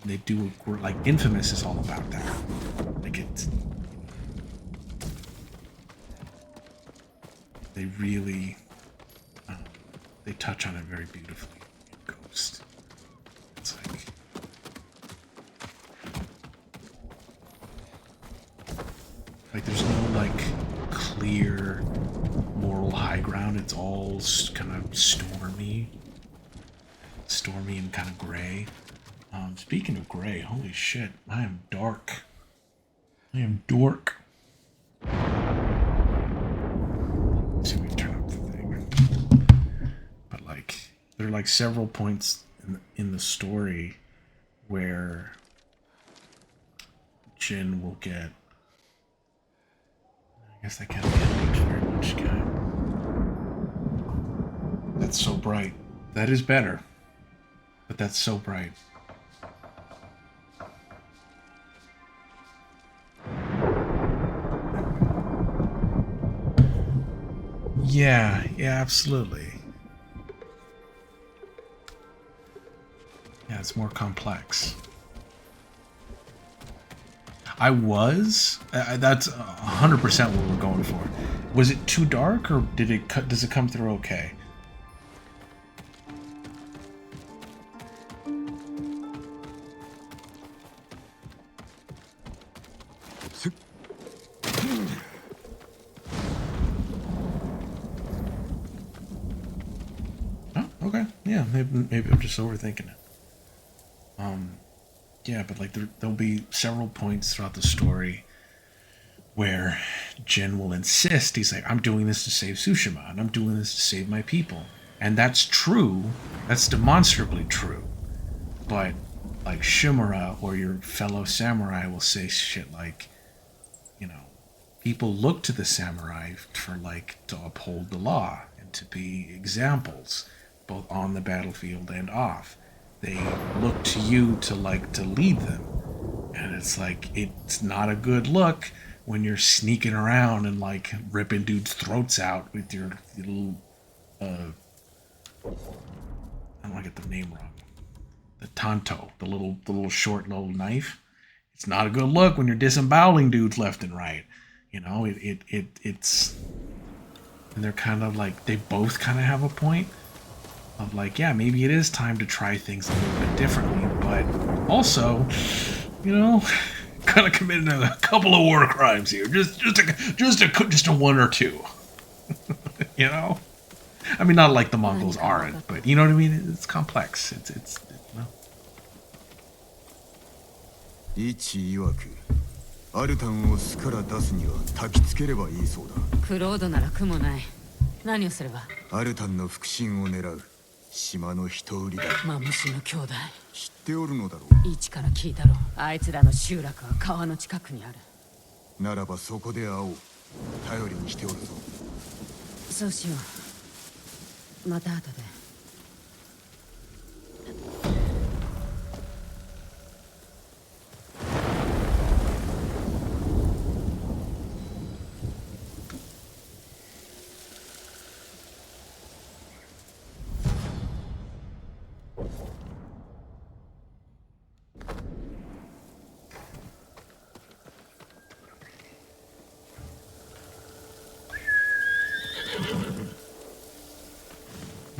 S1: they do, like Infamous is all about that. Like they really they touch on it very beautifully in Ghost. It's like there's no like clear moral high ground. It's all kind of stormy and kind of gray. Speaking of gray, holy shit, I am dark. I am dork. Let's see if we can turn up the thing. But like, there are like several points in the story where Jin will get. I guess that can't be very much, guy. That's so bright. That is better. But that's so bright. Yeah, absolutely. Yeah, it's more complex. I was. That's 100% what we're going for. Was it too dark, or did it? Does it come through okay? Oh, okay. Yeah, maybe I'm just overthinking it. Yeah, but like there'll be several points throughout the story where Jin will insist, he's like, I'm doing this to save Tsushima, and I'm doing this to save my people. And that's true. That's demonstrably true. But like Shimura or your fellow samurai will say shit like, you know, people look to the samurai for like to uphold the law and to be examples, both on the battlefield and off. They look to you to like to lead them. And it's like, it's not a good look when you're sneaking around and like ripping dudes' throats out with your little I don't want to get the name wrong. The tanto, the little short little knife. It's not a good look when you're disemboweling dudes left and right. You know, it's and they're kind of like, they both kind of have a point of like, yeah, maybe it is time to try things a little bit differently, but also, you know, kind of committed a couple of war crimes here, just a one or two. You know, I mean, not like the Mongols aren't, but you know what I mean. It's complex. It's you know.
S2: 一曰くアルタンを巣から出すには焚きつければいいそうだ。
S7: クロードなら苦もない。何をすれば？
S2: アルタンの復讐を狙う島の人売りだ。
S7: マムシの兄弟。
S2: 知っておるのだろう。
S7: 一から聞いたろ。あいつらの集落は川の近くにある。
S2: ならばそこで会おう。頼りにしておるぞ。
S7: そうしよう。また後で。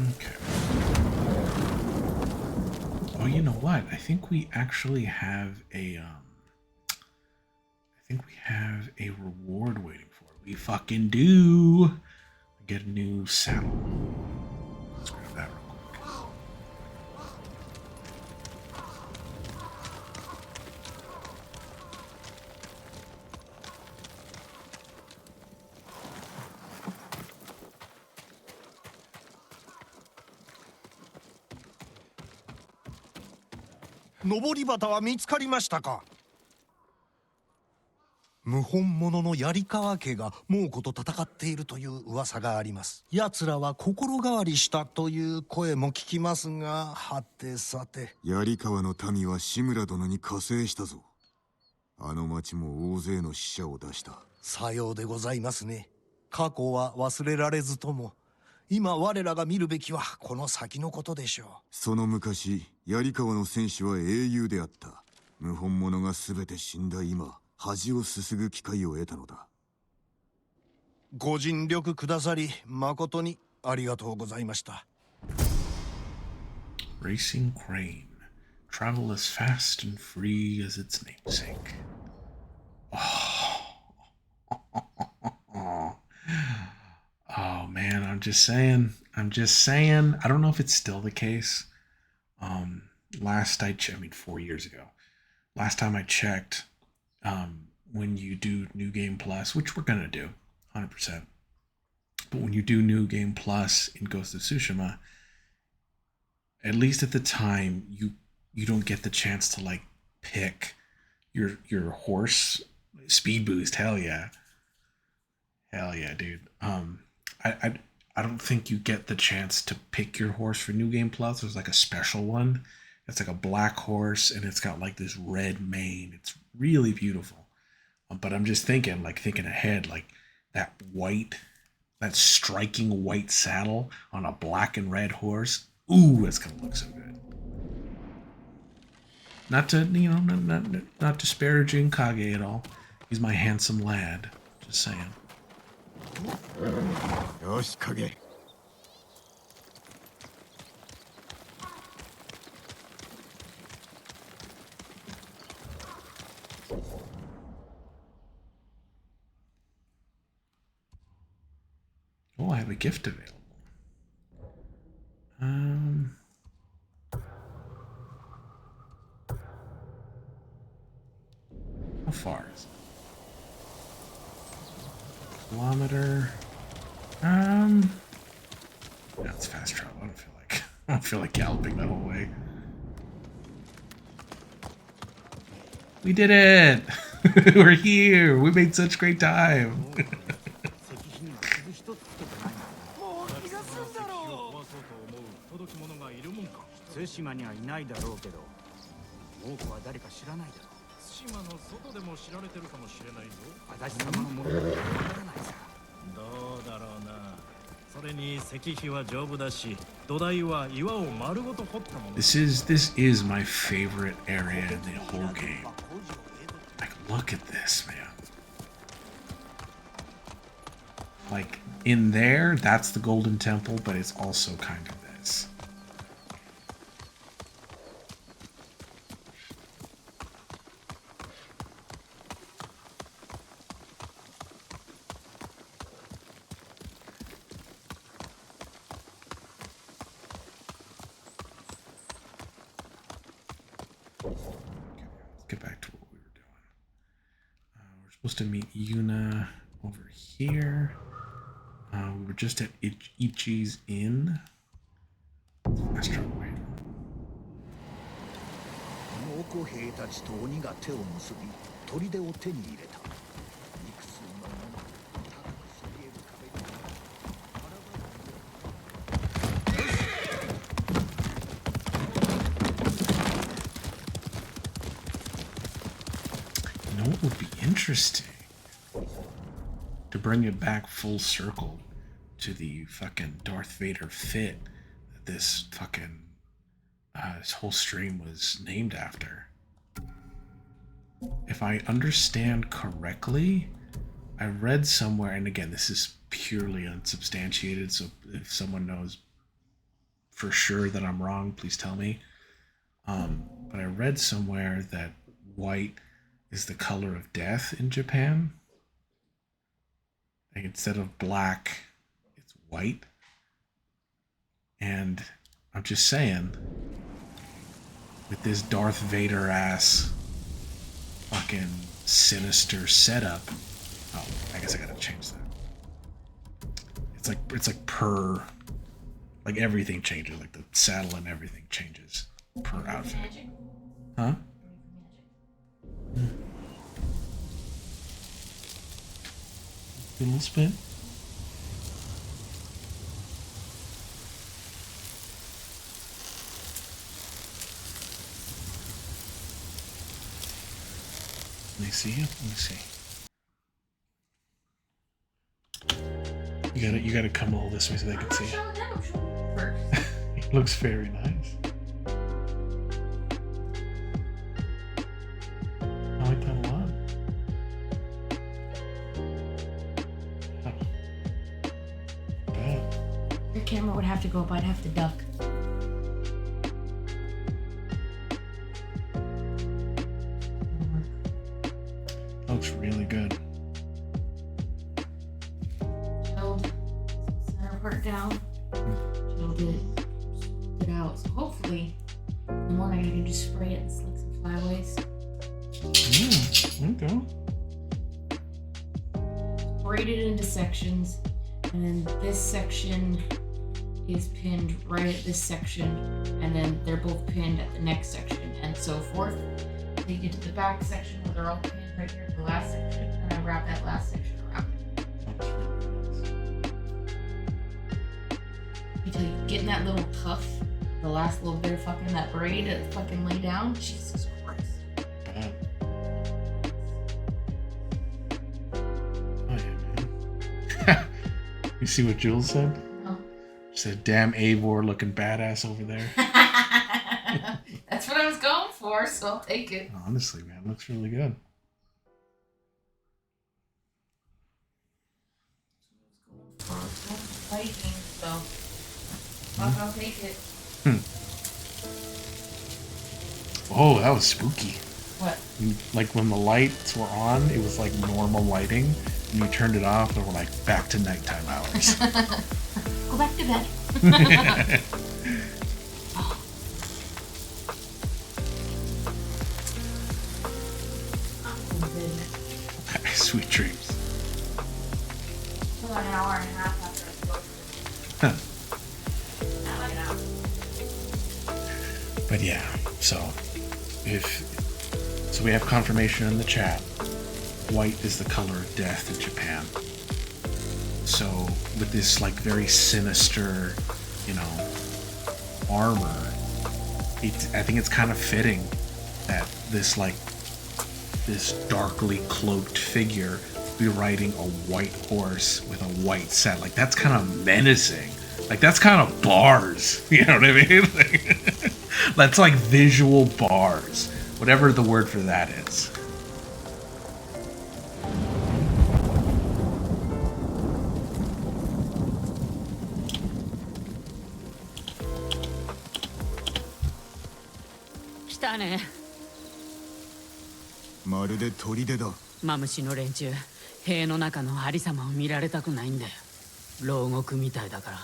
S1: Okay. Oh, you know what? I think we actually have a I think we have a reward waiting for it. We fucking do. Get a new saddle. Let's grab that real quick.
S8: 登り旗は見つかりましたか？謀反者の槍川家が猛虎と戦っているという噂があります。奴らは心変わりしたという声も聞きますが、はてさて。
S2: 槍川の民は志村殿に加勢したぞ。あの町も大勢の死者を出した。
S8: さようでございますね。過去は忘れられずとも、今我らが見るべきはこの先のことでしょう。
S2: その昔、槍川の戦士は英雄であった。謀反者が全て死んだ今、恥をすすぐ機会を得たのだ。
S8: ご尽力くださり誠にありがとうございました。
S1: Racing Crane. Travel as fast and free as its namesake. Oh man, I'm just saying. I don't know if it's still the case. Last I checked, I mean 4 years ago. Last time I checked, when you do New Game Plus, which we're gonna do, 100%. But when you do New Game Plus in Ghost of Tsushima, at least at the time, you don't get the chance to like pick your horse speed boost. Hell yeah, dude. I don't think you get the chance to pick your horse for New Game Plus. There's like a special one. It's like a black horse and it's got like this red mane. It's really beautiful. But I'm just thinking ahead, like that striking white saddle on a black and red horse. Ooh, that's gonna look so good. Not to, not disparaging Kage at all. He's my handsome lad. Just saying.
S2: よし影
S1: Oh, I have a gift available. How far is it? Kilometer. No, it's fast travel. I don't feel like galloping the whole way. We did it! We're here! We made such great time!
S9: 対馬にはいないだろうけど、多くは誰か知らないだろう。対馬の外でも知られてるかもしれないぞ。私様のものだとわからないさ。どうだろうな。それに石碑は丈夫だし、土台は岩を丸ごと掘ったもの。
S1: This is my favorite area in the whole game. Like, look at this, man. Like, in there, that's the Golden Temple, but it's also kind of this. Get back to what we were doing. We're supposed to meet Yuna over here. We were just at Ichi's Inn. Fast travel way.
S6: 猛虎兵たちと鬼が手を結び、砦を手に入れた。幾数の者が高くそびえる壁に
S1: You know what would be interesting? To bring it back full circle to the fucking Darth Vader fit that this fucking this whole stream was named after. If I understand correctly, I read somewhere, and again, this is purely unsubstantiated, so if someone knows for sure that I'm wrong, please tell me. But I read somewhere that white is the color of death in Japan. Like, instead of black, it's white. And I'm just saying, with this Darth Vader ass fucking sinister setup. Oh, I guess I gotta change that. It's like per, like everything changes, like the saddle and everything changes per outfit. Huh? A little spin. Let me see. Let me see. You gotta come all this way so they can see. It looks very nice. I like that a lot.
S5: Your camera would have to go up. I'd have to duck.
S1: Looks really good.
S5: Chilled center part down. Chilled it out. So hopefully in the morning I can just spray it and slick some flyaways.
S1: There you go.
S5: Braided into sections, and then this section is pinned right at this section, and then they're both pinned at the next section, and so forth. They get to the back section where they're all pinned right here at the last section, and I wrap that last section around. Until you get in that little tuff, the last little bit of fucking that braid that fucking lay down. Jesus Christ.
S1: Oh yeah, man. You see what Jules said?
S5: No.
S1: She said, "Damn Eivor looking badass over there."
S5: That's what I was going for. for, so I'll take it.
S1: Honestly, man, looks really good.
S5: Fighting, so I'll take it.
S1: Oh, that was spooky.
S5: What?
S1: Like when the lights were on, it was like normal lighting, and you turned it off, and we're like back to nighttime hours.
S5: Go back to bed.
S1: Sweet dreams.
S5: About an hour and a half after I spoke.
S1: Huh.
S5: Not like an hour.
S1: But yeah, so we have confirmation in the chat. White is the color of death in Japan. So with this like very sinister, armor, I think it's kind of fitting that this darkly cloaked figure be riding a white horse with a white set. Like that's kind of menacing. Like that's kind of bars. You know what I mean? That's like visual bars. Whatever the word for that is.
S7: 来たね。
S2: まるで砦だ。
S7: マムシの連中、塀の中のありさまを見られたくないんだよ。牢獄みたいだから。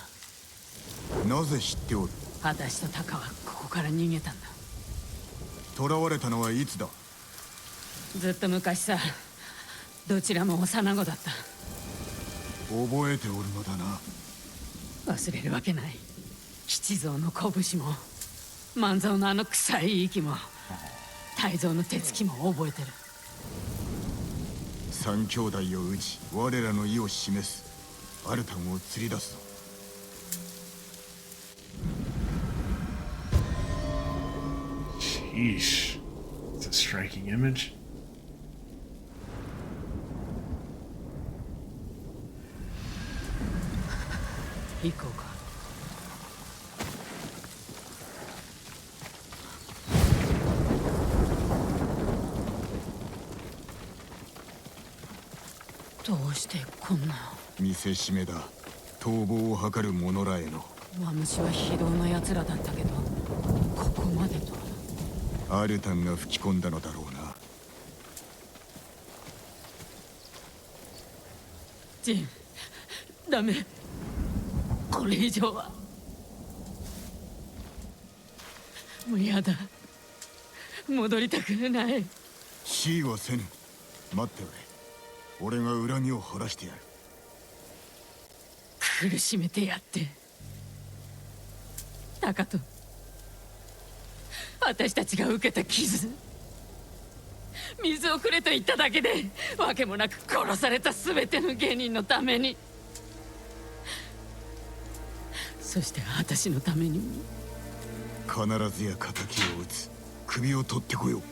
S2: なぜ知っておる？
S7: 私とタカはここから逃げたんだ。
S2: 囚われたのはいつだ？
S7: ずっと昔さ。どちらも幼子だった。
S2: 覚えておるのだな。
S7: 忘れるわけない。吉蔵の拳も万蔵のあの臭い息も泰造の手つきも覚えてる。
S2: 三兄弟を討ち我らの意を示す。アルタンを釣り出すぞ。
S1: Sheesh. It's a striking image.
S7: 行こうか。どうしてこんな。
S2: 見せしめだ。逃亡を図る者らへの。
S7: マムシは非道な奴らだったけど、ここまでとは。
S2: アルタンが吹き込んだのだろうな。
S7: ジン、ダメ。これ以上は。もうやだ。戻りたくない。
S2: 死はせぬ。待っておれ。俺が恨みを晴らしてやる。
S7: 苦しめてやって。タカと私たちが受けた傷、水をくれと言っただけでわけもなく殺された全ての芸人のために、そして私のためにも。
S2: 必ずや仇を討つ。首を取ってこよう。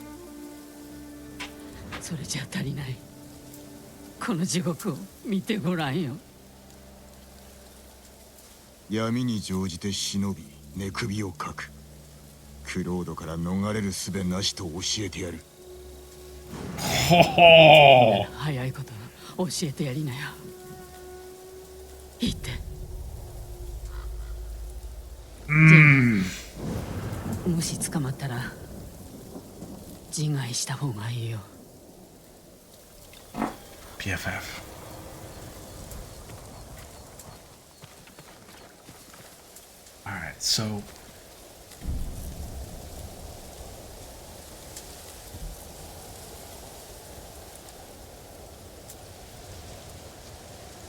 S7: それじゃ足りない。この地獄を見てごらんよ。
S2: 闇に乗じて忍び寝首をかく。クロードから逃れる術なしと教えてやる。
S7: 早いこと教えてやりなよ。言って。もし捕まったら自害した方がいいよ。
S1: PFF. Alright, so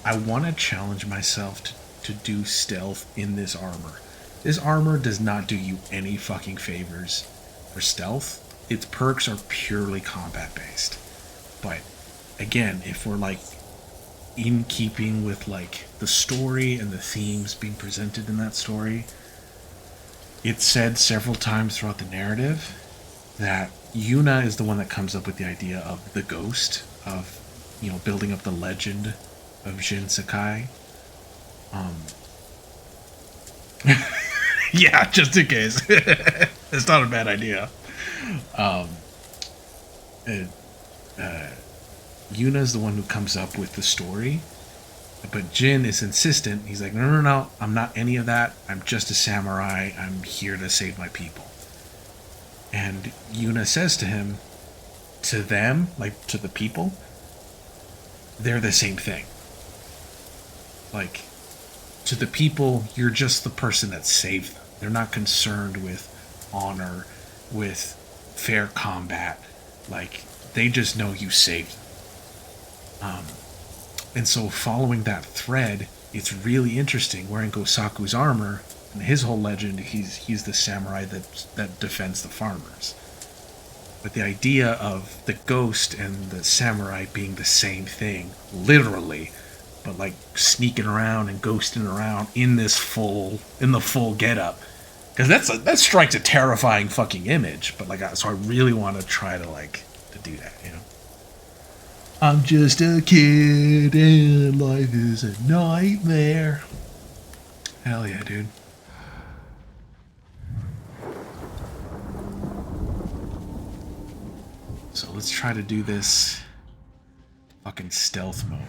S1: I want to challenge myself to do stealth in this armor. This armor does not do you any fucking favors for stealth. Its perks are purely combat based. But again, if we're like in keeping with like the story and the themes being presented in that story, it's said several times throughout the narrative that Yuna is the one that comes up with the idea of the ghost, of, you know, building up the legend of Jin Sakai. Yeah, just in case. It's not a bad idea. And, Yuna's the one who comes up with the story, but Jin is insistent. He's like, no, no, no, I'm not any of that. I'm just a samurai. I'm here to save my people. And Yuna says to him, to them, like to the people, they're the same thing. Like, to the people, you're just the person that saved them. They're not concerned with honor, with fair combat. Like, they just know you saved them. And so following that thread, it's really interesting. Wearing Gosaku's armor, and his whole legend, he's the samurai that defends the farmers. But the idea of the ghost and the samurai being the same thing, literally, but like sneaking around and ghosting around in the full getup, because that strikes a terrifying fucking image. But like, so I really want to try to do that, you know. I'm just a kid and life is a nightmare. Hell yeah, dude. So let's try to do this fucking stealth mode.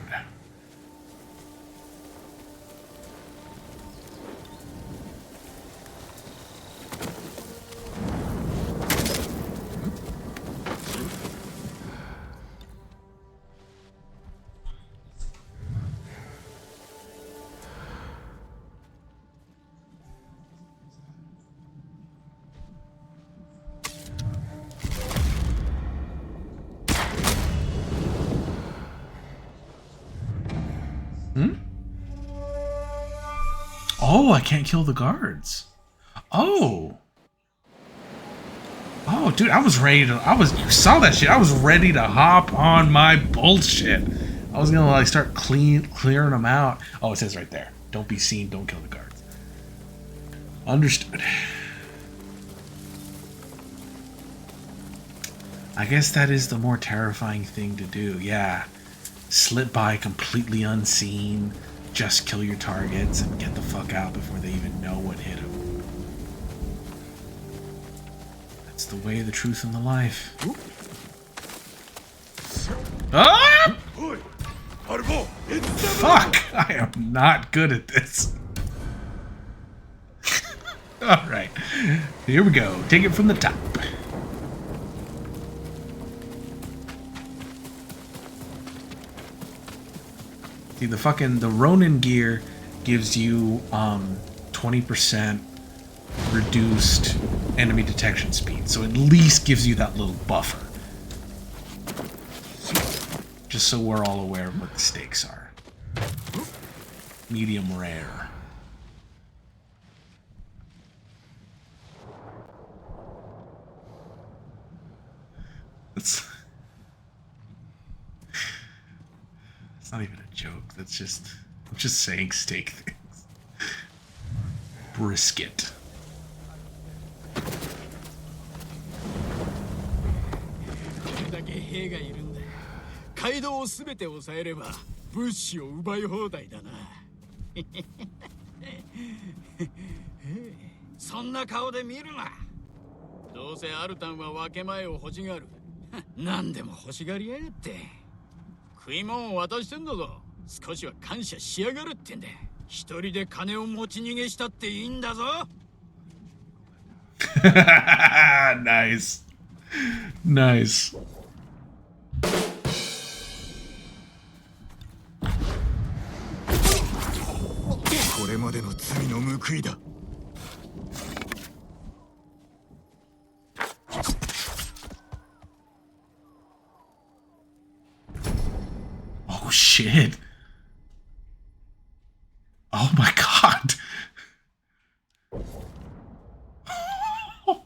S1: Oh, I can't kill the guards. Oh. Oh, dude, I was ready to... You saw that shit. I was ready to hop on my bullshit. I was gonna, like, start clearing them out. Oh, it says right there. Don't be seen, don't kill the guards. Understood. I guess that is the more terrifying thing to do. Yeah. Slip by completely unseen. Just kill your targets and get the fuck out before they even know what hit them. That's the way, the truth, and the life. Ah! Fuck! I am not good at this. Alright. Here we go. Take it from the top. See, the Ronin gear gives you 20% reduced enemy detection speed, so at least gives you that little buffer. Just so we're all aware of what the stakes are. Medium rare. It's not even a joke. I'm just saying steak things. Brisket. Nice. Nice.
S2: これまでの罪の報いだ。
S1: Oh shit. Oh my god.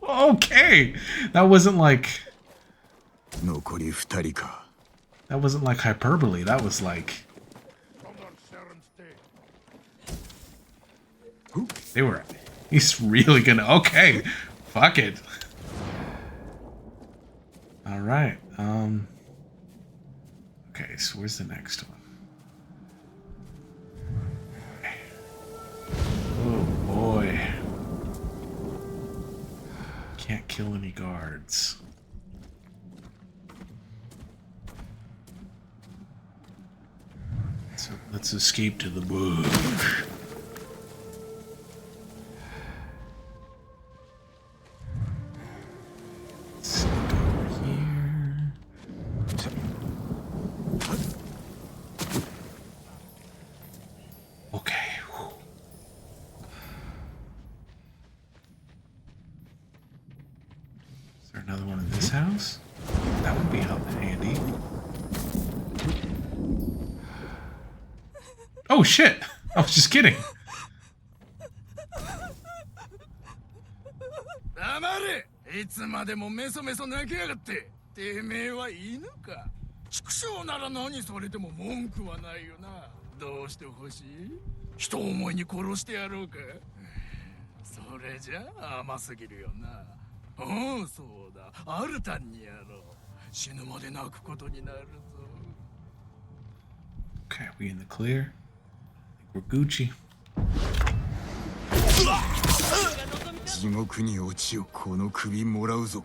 S1: Okay. That wasn't like...
S2: 残り2人か。
S1: That wasn't like hyperbole. That was like... They were... He's really gonna... Okay. Fuck it. Alright. Okay, so where's the next one? Oh boy. Can't kill any guards. Let's escape to the bush. Let's go over here. Okay. Whew. Is there another one in this house? That would be handy. Oh shit! I was just kidding.
S2: 黙れ。いつまでもメソメソ泣きやがって。てめえは犬か。畜生なら何されても文句はないよな。どうしてほしい？人思いに殺してやろうか。それじゃあ甘すぎるよな。おう、そうだ。アルタンにやろう。死ぬまで泣くことになるぞ。
S1: Okay, we in the clear? I think we're Gucci.
S2: 地獄に落ちよ。この首もらうぞ。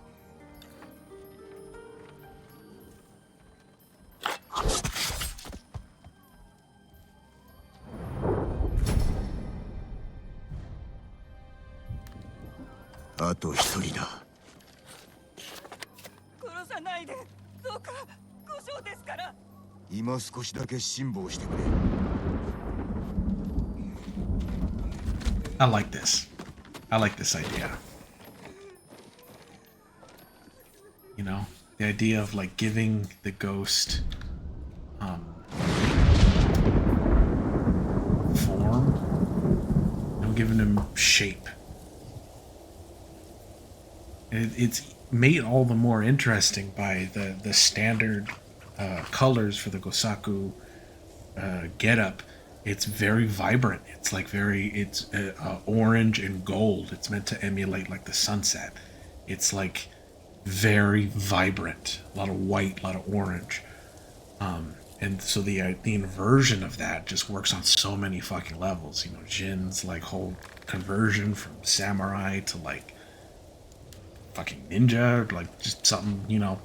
S2: あと一人だ。
S3: 殺さないで。どうか故障ですから。
S2: 今少しだけ辛抱してくれ。
S1: I like this. I like this idea. You know, the idea of like giving the ghost form and giving him shape. It's made all the more interesting by the standard colors for the Gosaku getup. It's very vibrant. It's like it's orange and gold. It's meant to emulate like the sunset. It's like very vibrant. A lot of white, a lot of orange. And so the inversion of that just works on so many fucking levels. You know, Jin's like whole conversion from samurai to like fucking ninja, like just something, you know,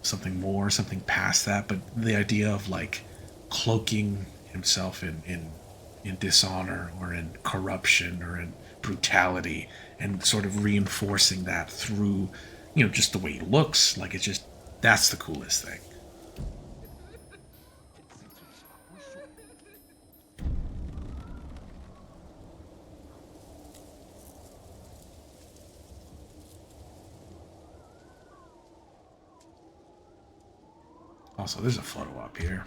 S1: something more, something past that. But the idea of like cloaking himself in dishonor or in corruption or in brutality and sort of reinforcing that through, you know, just the way he looks, like it's just, that's the coolest thing. Also, there's a photo up here.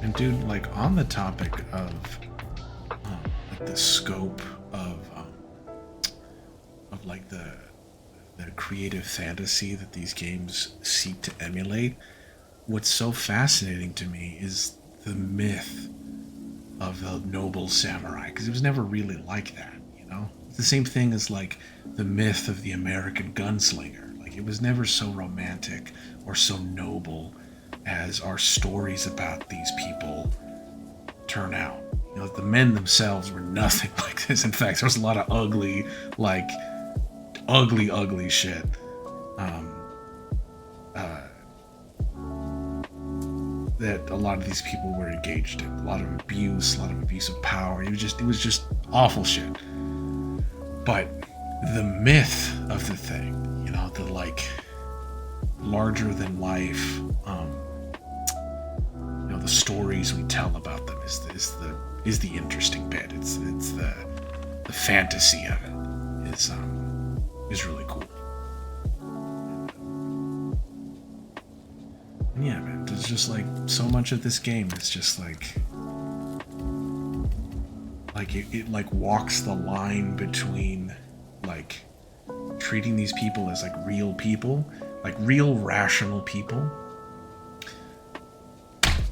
S1: And dude, like on the topic of like the scope of like the creative fantasy that these games seek to emulate, what's so fascinating to me is the myth of the noble samurai, because it was never really like that, you know? It's the same thing as like the myth of the American gunslinger. Like it was never so romantic or so noble as our stories about these people turn out. You know, the men themselves were nothing like this. In fact, there was a lot of ugly, like ugly shit. That a lot of these people were engaged in. A lot of abuse, a lot of abuse of power. It was just awful shit. But the myth of the thing, you know, the like larger than life, you know, the stories we tell about them is the interesting bit. It's the fantasy of it is really cool. And yeah, man, there's just like so much of this game is just like it like walks the line between like treating these people as like real rational people.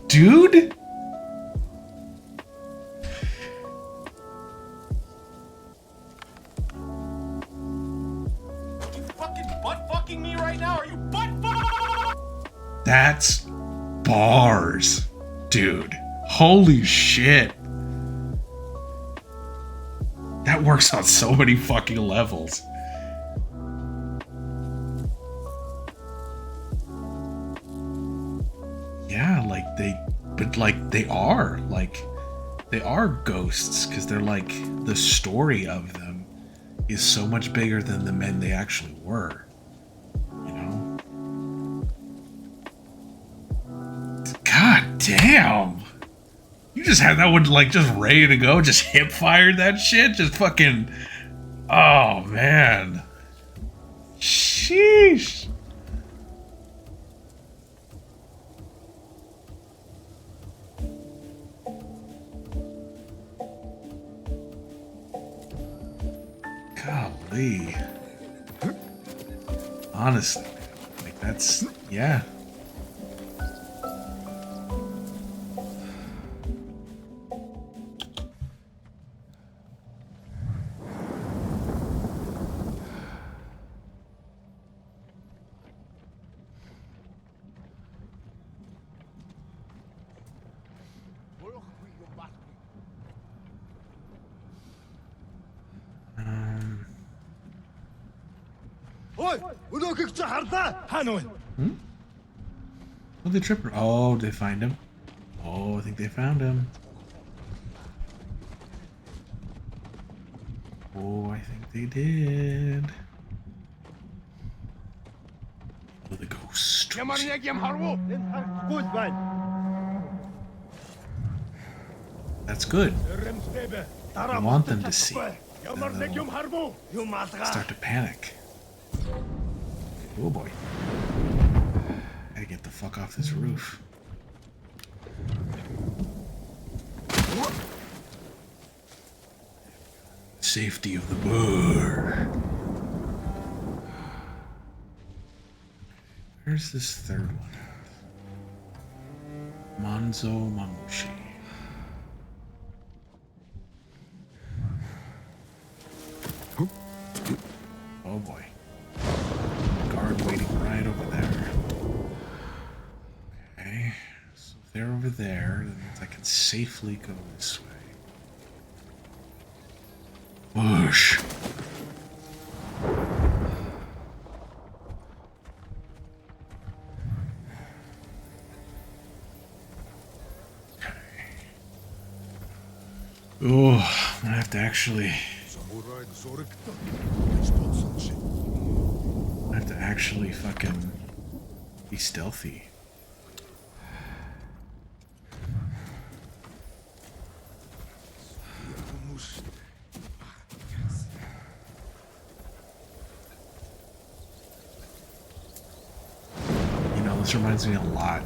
S1: Dude?
S9: Butt-fucking me right now? Are you
S1: That's bars, dude. Holy shit. That works on so many fucking levels. Yeah, they are ghosts, because they're like, the story of them is so much bigger than the men they actually were. You know? God damn! You just had that one like just ready to go, just hip fired that shit, just fucking. Oh man. Sheesh. Golly. Honestly, man. Like that's, yeah. Oh, the tripper. Oh, did they find him? Oh, I think they found him. Oh, I think they did. Oh, the ghost. That's good. I want them to see. Start to panic. Oh boy. Gotta get the fuck off this roof. Safety of the bar. Where's this third one at? Manzo Mamushi. Oh boy. Guard waiting right over there. Okay. So if they're over there, that means I can safely go this way. Whoosh. Okay. Oh, I'm gonna have to actually. I have to actually fucking be stealthy. You know, this reminds me a lot.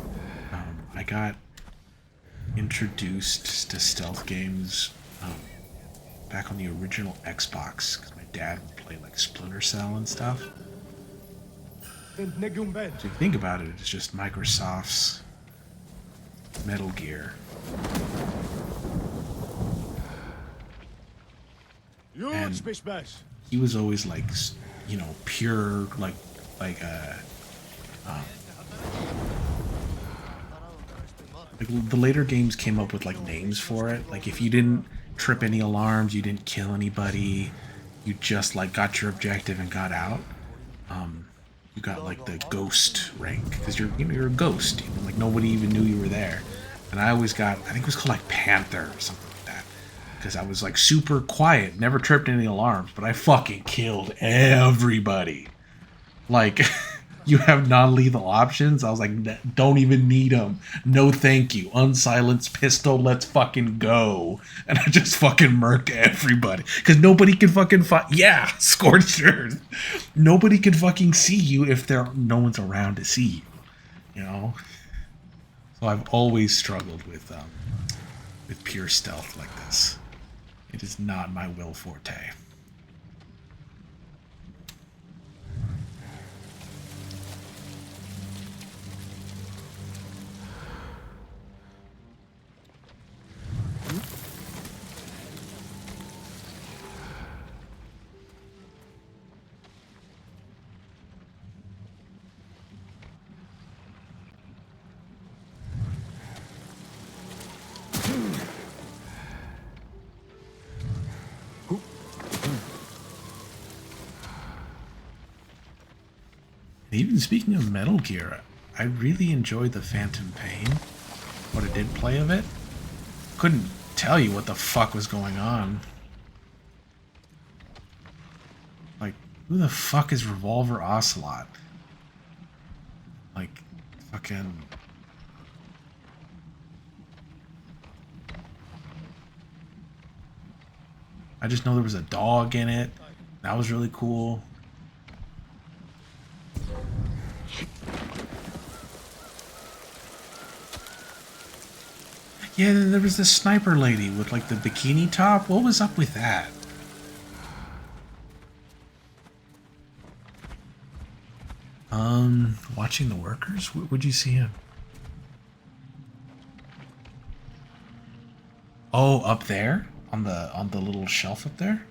S1: I got introduced to stealth games back on the original Xbox, because my dad would play like Splinter Cell and stuff. So if you think about it, it's just Microsoft's Metal Gear. And he was always like, you know, pure, like the later games came up with like names for it. Like if you didn't trip any alarms, you didn't kill anybody, you just like got your objective and got out. You got like the ghost rank because you're a ghost. You know, like nobody even knew you were there. And I always got, I think it was called like Panther or something like that, because I was like super quiet, never tripped any alarms, but I fucking killed everybody. Like. You have non-lethal options? I was like, don't even need them. No thank you. Unsilenced pistol, let's fucking go. And I just fucking murked everybody. Because nobody can fucking fight. Yeah, scorched earth. Nobody can fucking see you if no one's around to see you. You know? So I've always struggled with pure stealth like this. It is not my will forte. Even speaking of Metal Gear, I really enjoyed the Phantom Pain. What I did play of it. Couldn't tell you what the fuck was going on. Like, who the fuck is Revolver Ocelot? Like, fucking... I just know there was a dog in it. That was really cool. Yeah, then there was this sniper lady with like the bikini top. What was up with that? Watching the workers? Where'd you see him? Oh, up there? On the little shelf up there?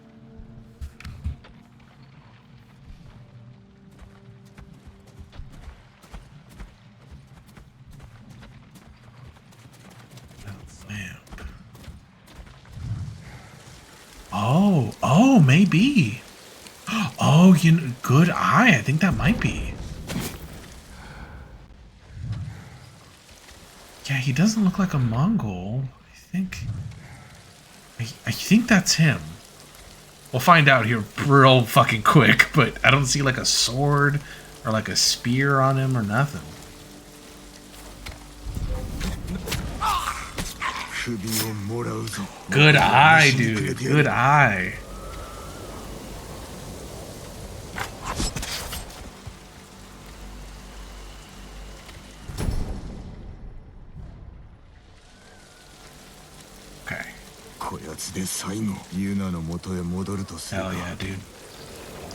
S1: Oh, maybe. Oh, good eye. I think that might be. Yeah, he doesn't look like a Mongol. I think that's him. We'll find out here real fucking quick, but I don't see like a sword or like a spear on him or nothing. Good eye, dude. Good eye. Okay. Hell yeah, dude.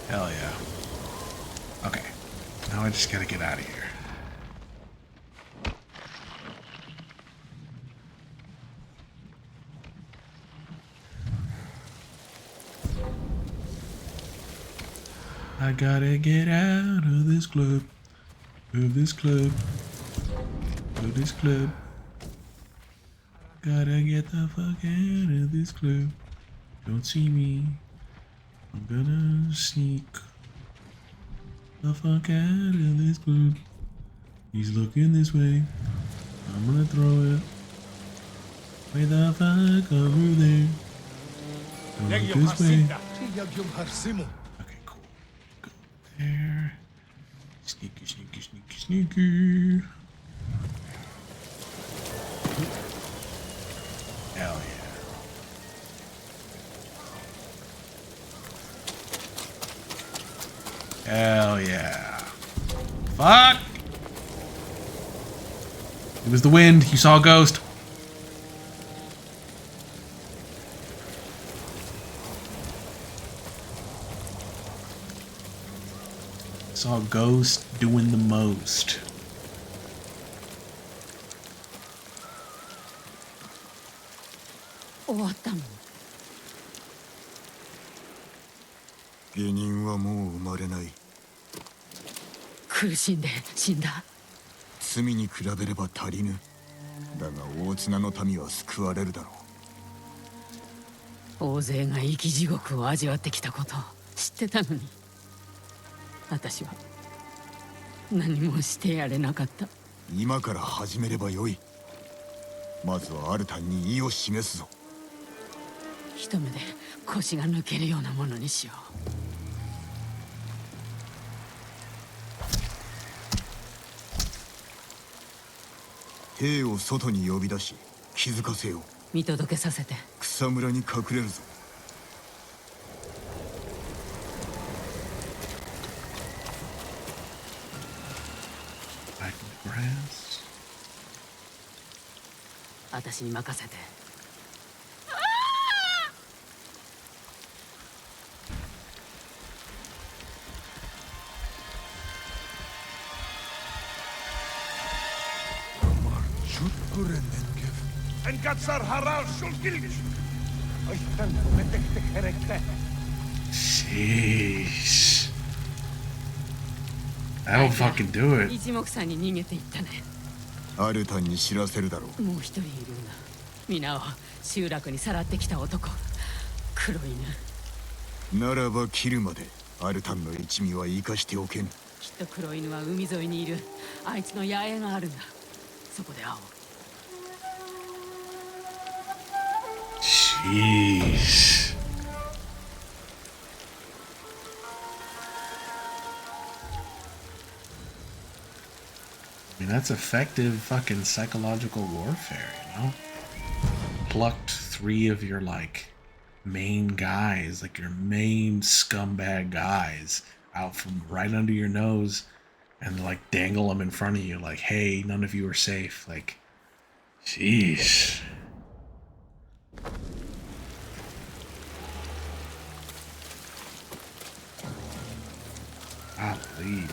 S1: Hell yeah. Okay. Now I just gotta get out of here. I gotta get out of this club. Of this club. Of this club. Gotta get the fuck out of this club. Don't see me. I'm gonna sneak the fuck out of this club. He's looking this way. I'm gonna throw it. Way the fuck over there. Don't look this way. Okay, cool. Go there. Sneaky, sneaky, sneaky, sneaky. Hell yeah. Hell yeah. Fuck! It was the wind. You saw a ghost. Saw a ghost doing the most. Back in the grass.
S7: 私に任せて。
S1: Sheesh. That'll fucking do it.
S7: 一目散に逃げていったね。
S6: アルタンに知らせるだろう。
S7: もう一人いるな。皆を集落にさらってきた男。黒犬。
S6: ならば切るまでアルタンの一味は生かしておけん。
S7: きっと黒犬は海沿いにいる。あいつの野営があるんだ。そこで会おう。
S1: Jeez. I mean, that's effective fucking psychological warfare, you know? Plucked 3 of your, like, main guys, like your main scumbag guys, out from right under your nose and, like, dangle them in front of you, like, hey, none of you are safe. Like, jeez. Golly, man.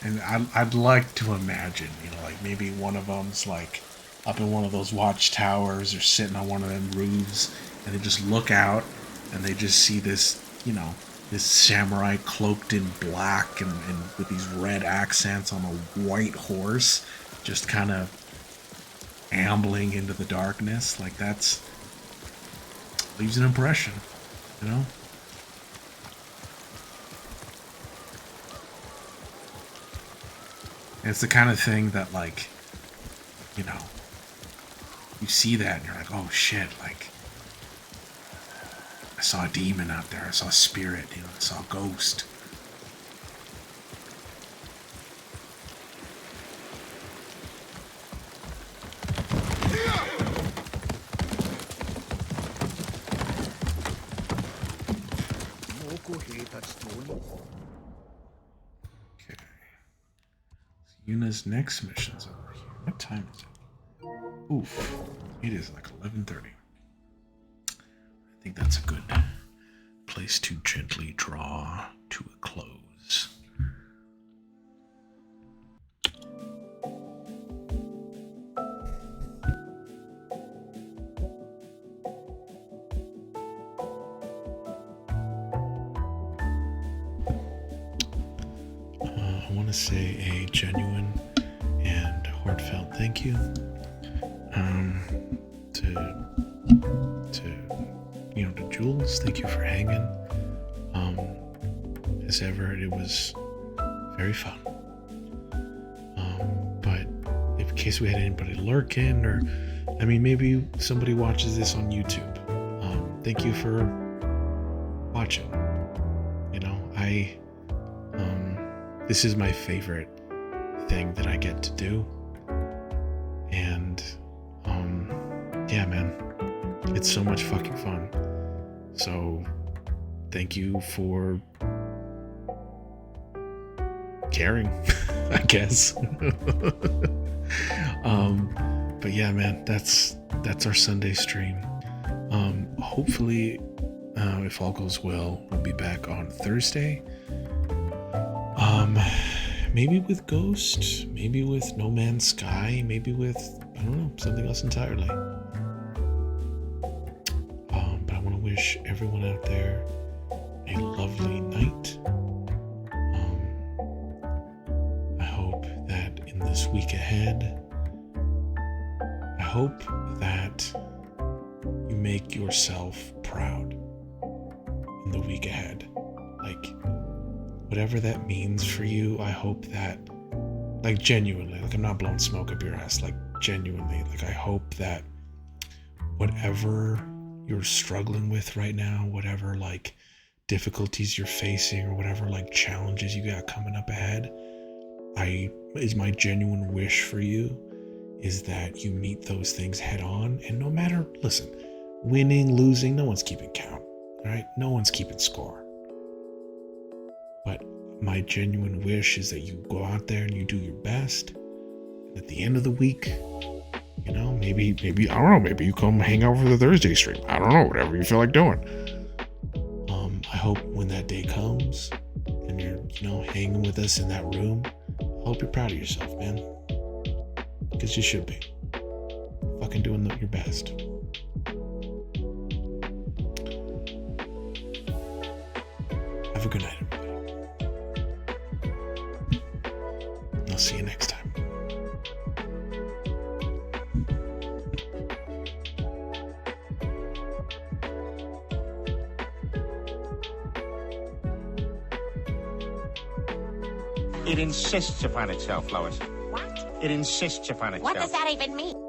S1: And I'd like to imagine, you know, like maybe one of them's like up in one of those watchtowers or sitting on one of them roofs, and they just look out and they just see this, you know, this samurai cloaked in black and with these red accents on a white horse, just kind of ambling into the darkness. Like, that's leaves an impression, you know? And it's the kind of thing that, like, you know, you see that and you're like, oh shit, like, I saw a demon out there, I saw a spirit, you know, I saw a ghost. Okay. Yuna's next mission's over here. What time is it? Oof. It is like 11:30. I think that's a good place to gently draw to a close. I want to say a genuine and heartfelt thank you to Jules. Thank you for hanging. As ever, it was very fun. But in case we had anybody lurking, or I mean, maybe somebody watches this on YouTube. Thank you for watching. You know, this is my favorite thing that I get to do. And yeah, man, it's so much fucking fun. So thank you for caring, I guess. But yeah, man, that's our Sunday stream. Hopefully, if all goes well, we'll be back on Thursday. Maybe with Ghost, maybe with No Man's Sky, maybe with, I don't know, something else entirely. But I want to wish everyone out there a lovely night. I hope that in this week ahead, I hope that you make yourself proud in the week ahead. Like, whatever that means for you, I hope that, like, genuinely, like, I'm not blowing smoke up your ass, like, genuinely, like, I hope that whatever you're struggling with right now, whatever, like, difficulties you're facing, or whatever, like, challenges you got coming up ahead, is my genuine wish for you is that you meet those things head on. And no matter, listen, winning, losing, no one's keeping count, all right? No one's keeping score. But my genuine wish is that you go out there and you do your best. And at the end of the week, you know, maybe I don't know, maybe you come hang out for the Thursday stream. I don't know, whatever you feel like doing. I hope when that day comes and you're, you know, hanging with us in that room, I hope you're proud of yourself, man. Because you should be. Fucking doing your best. Have a good night, everybody. I'll see you next time.
S10: It insists upon itself, Lois.
S11: What?
S10: It insists upon itself.
S11: What does that even mean?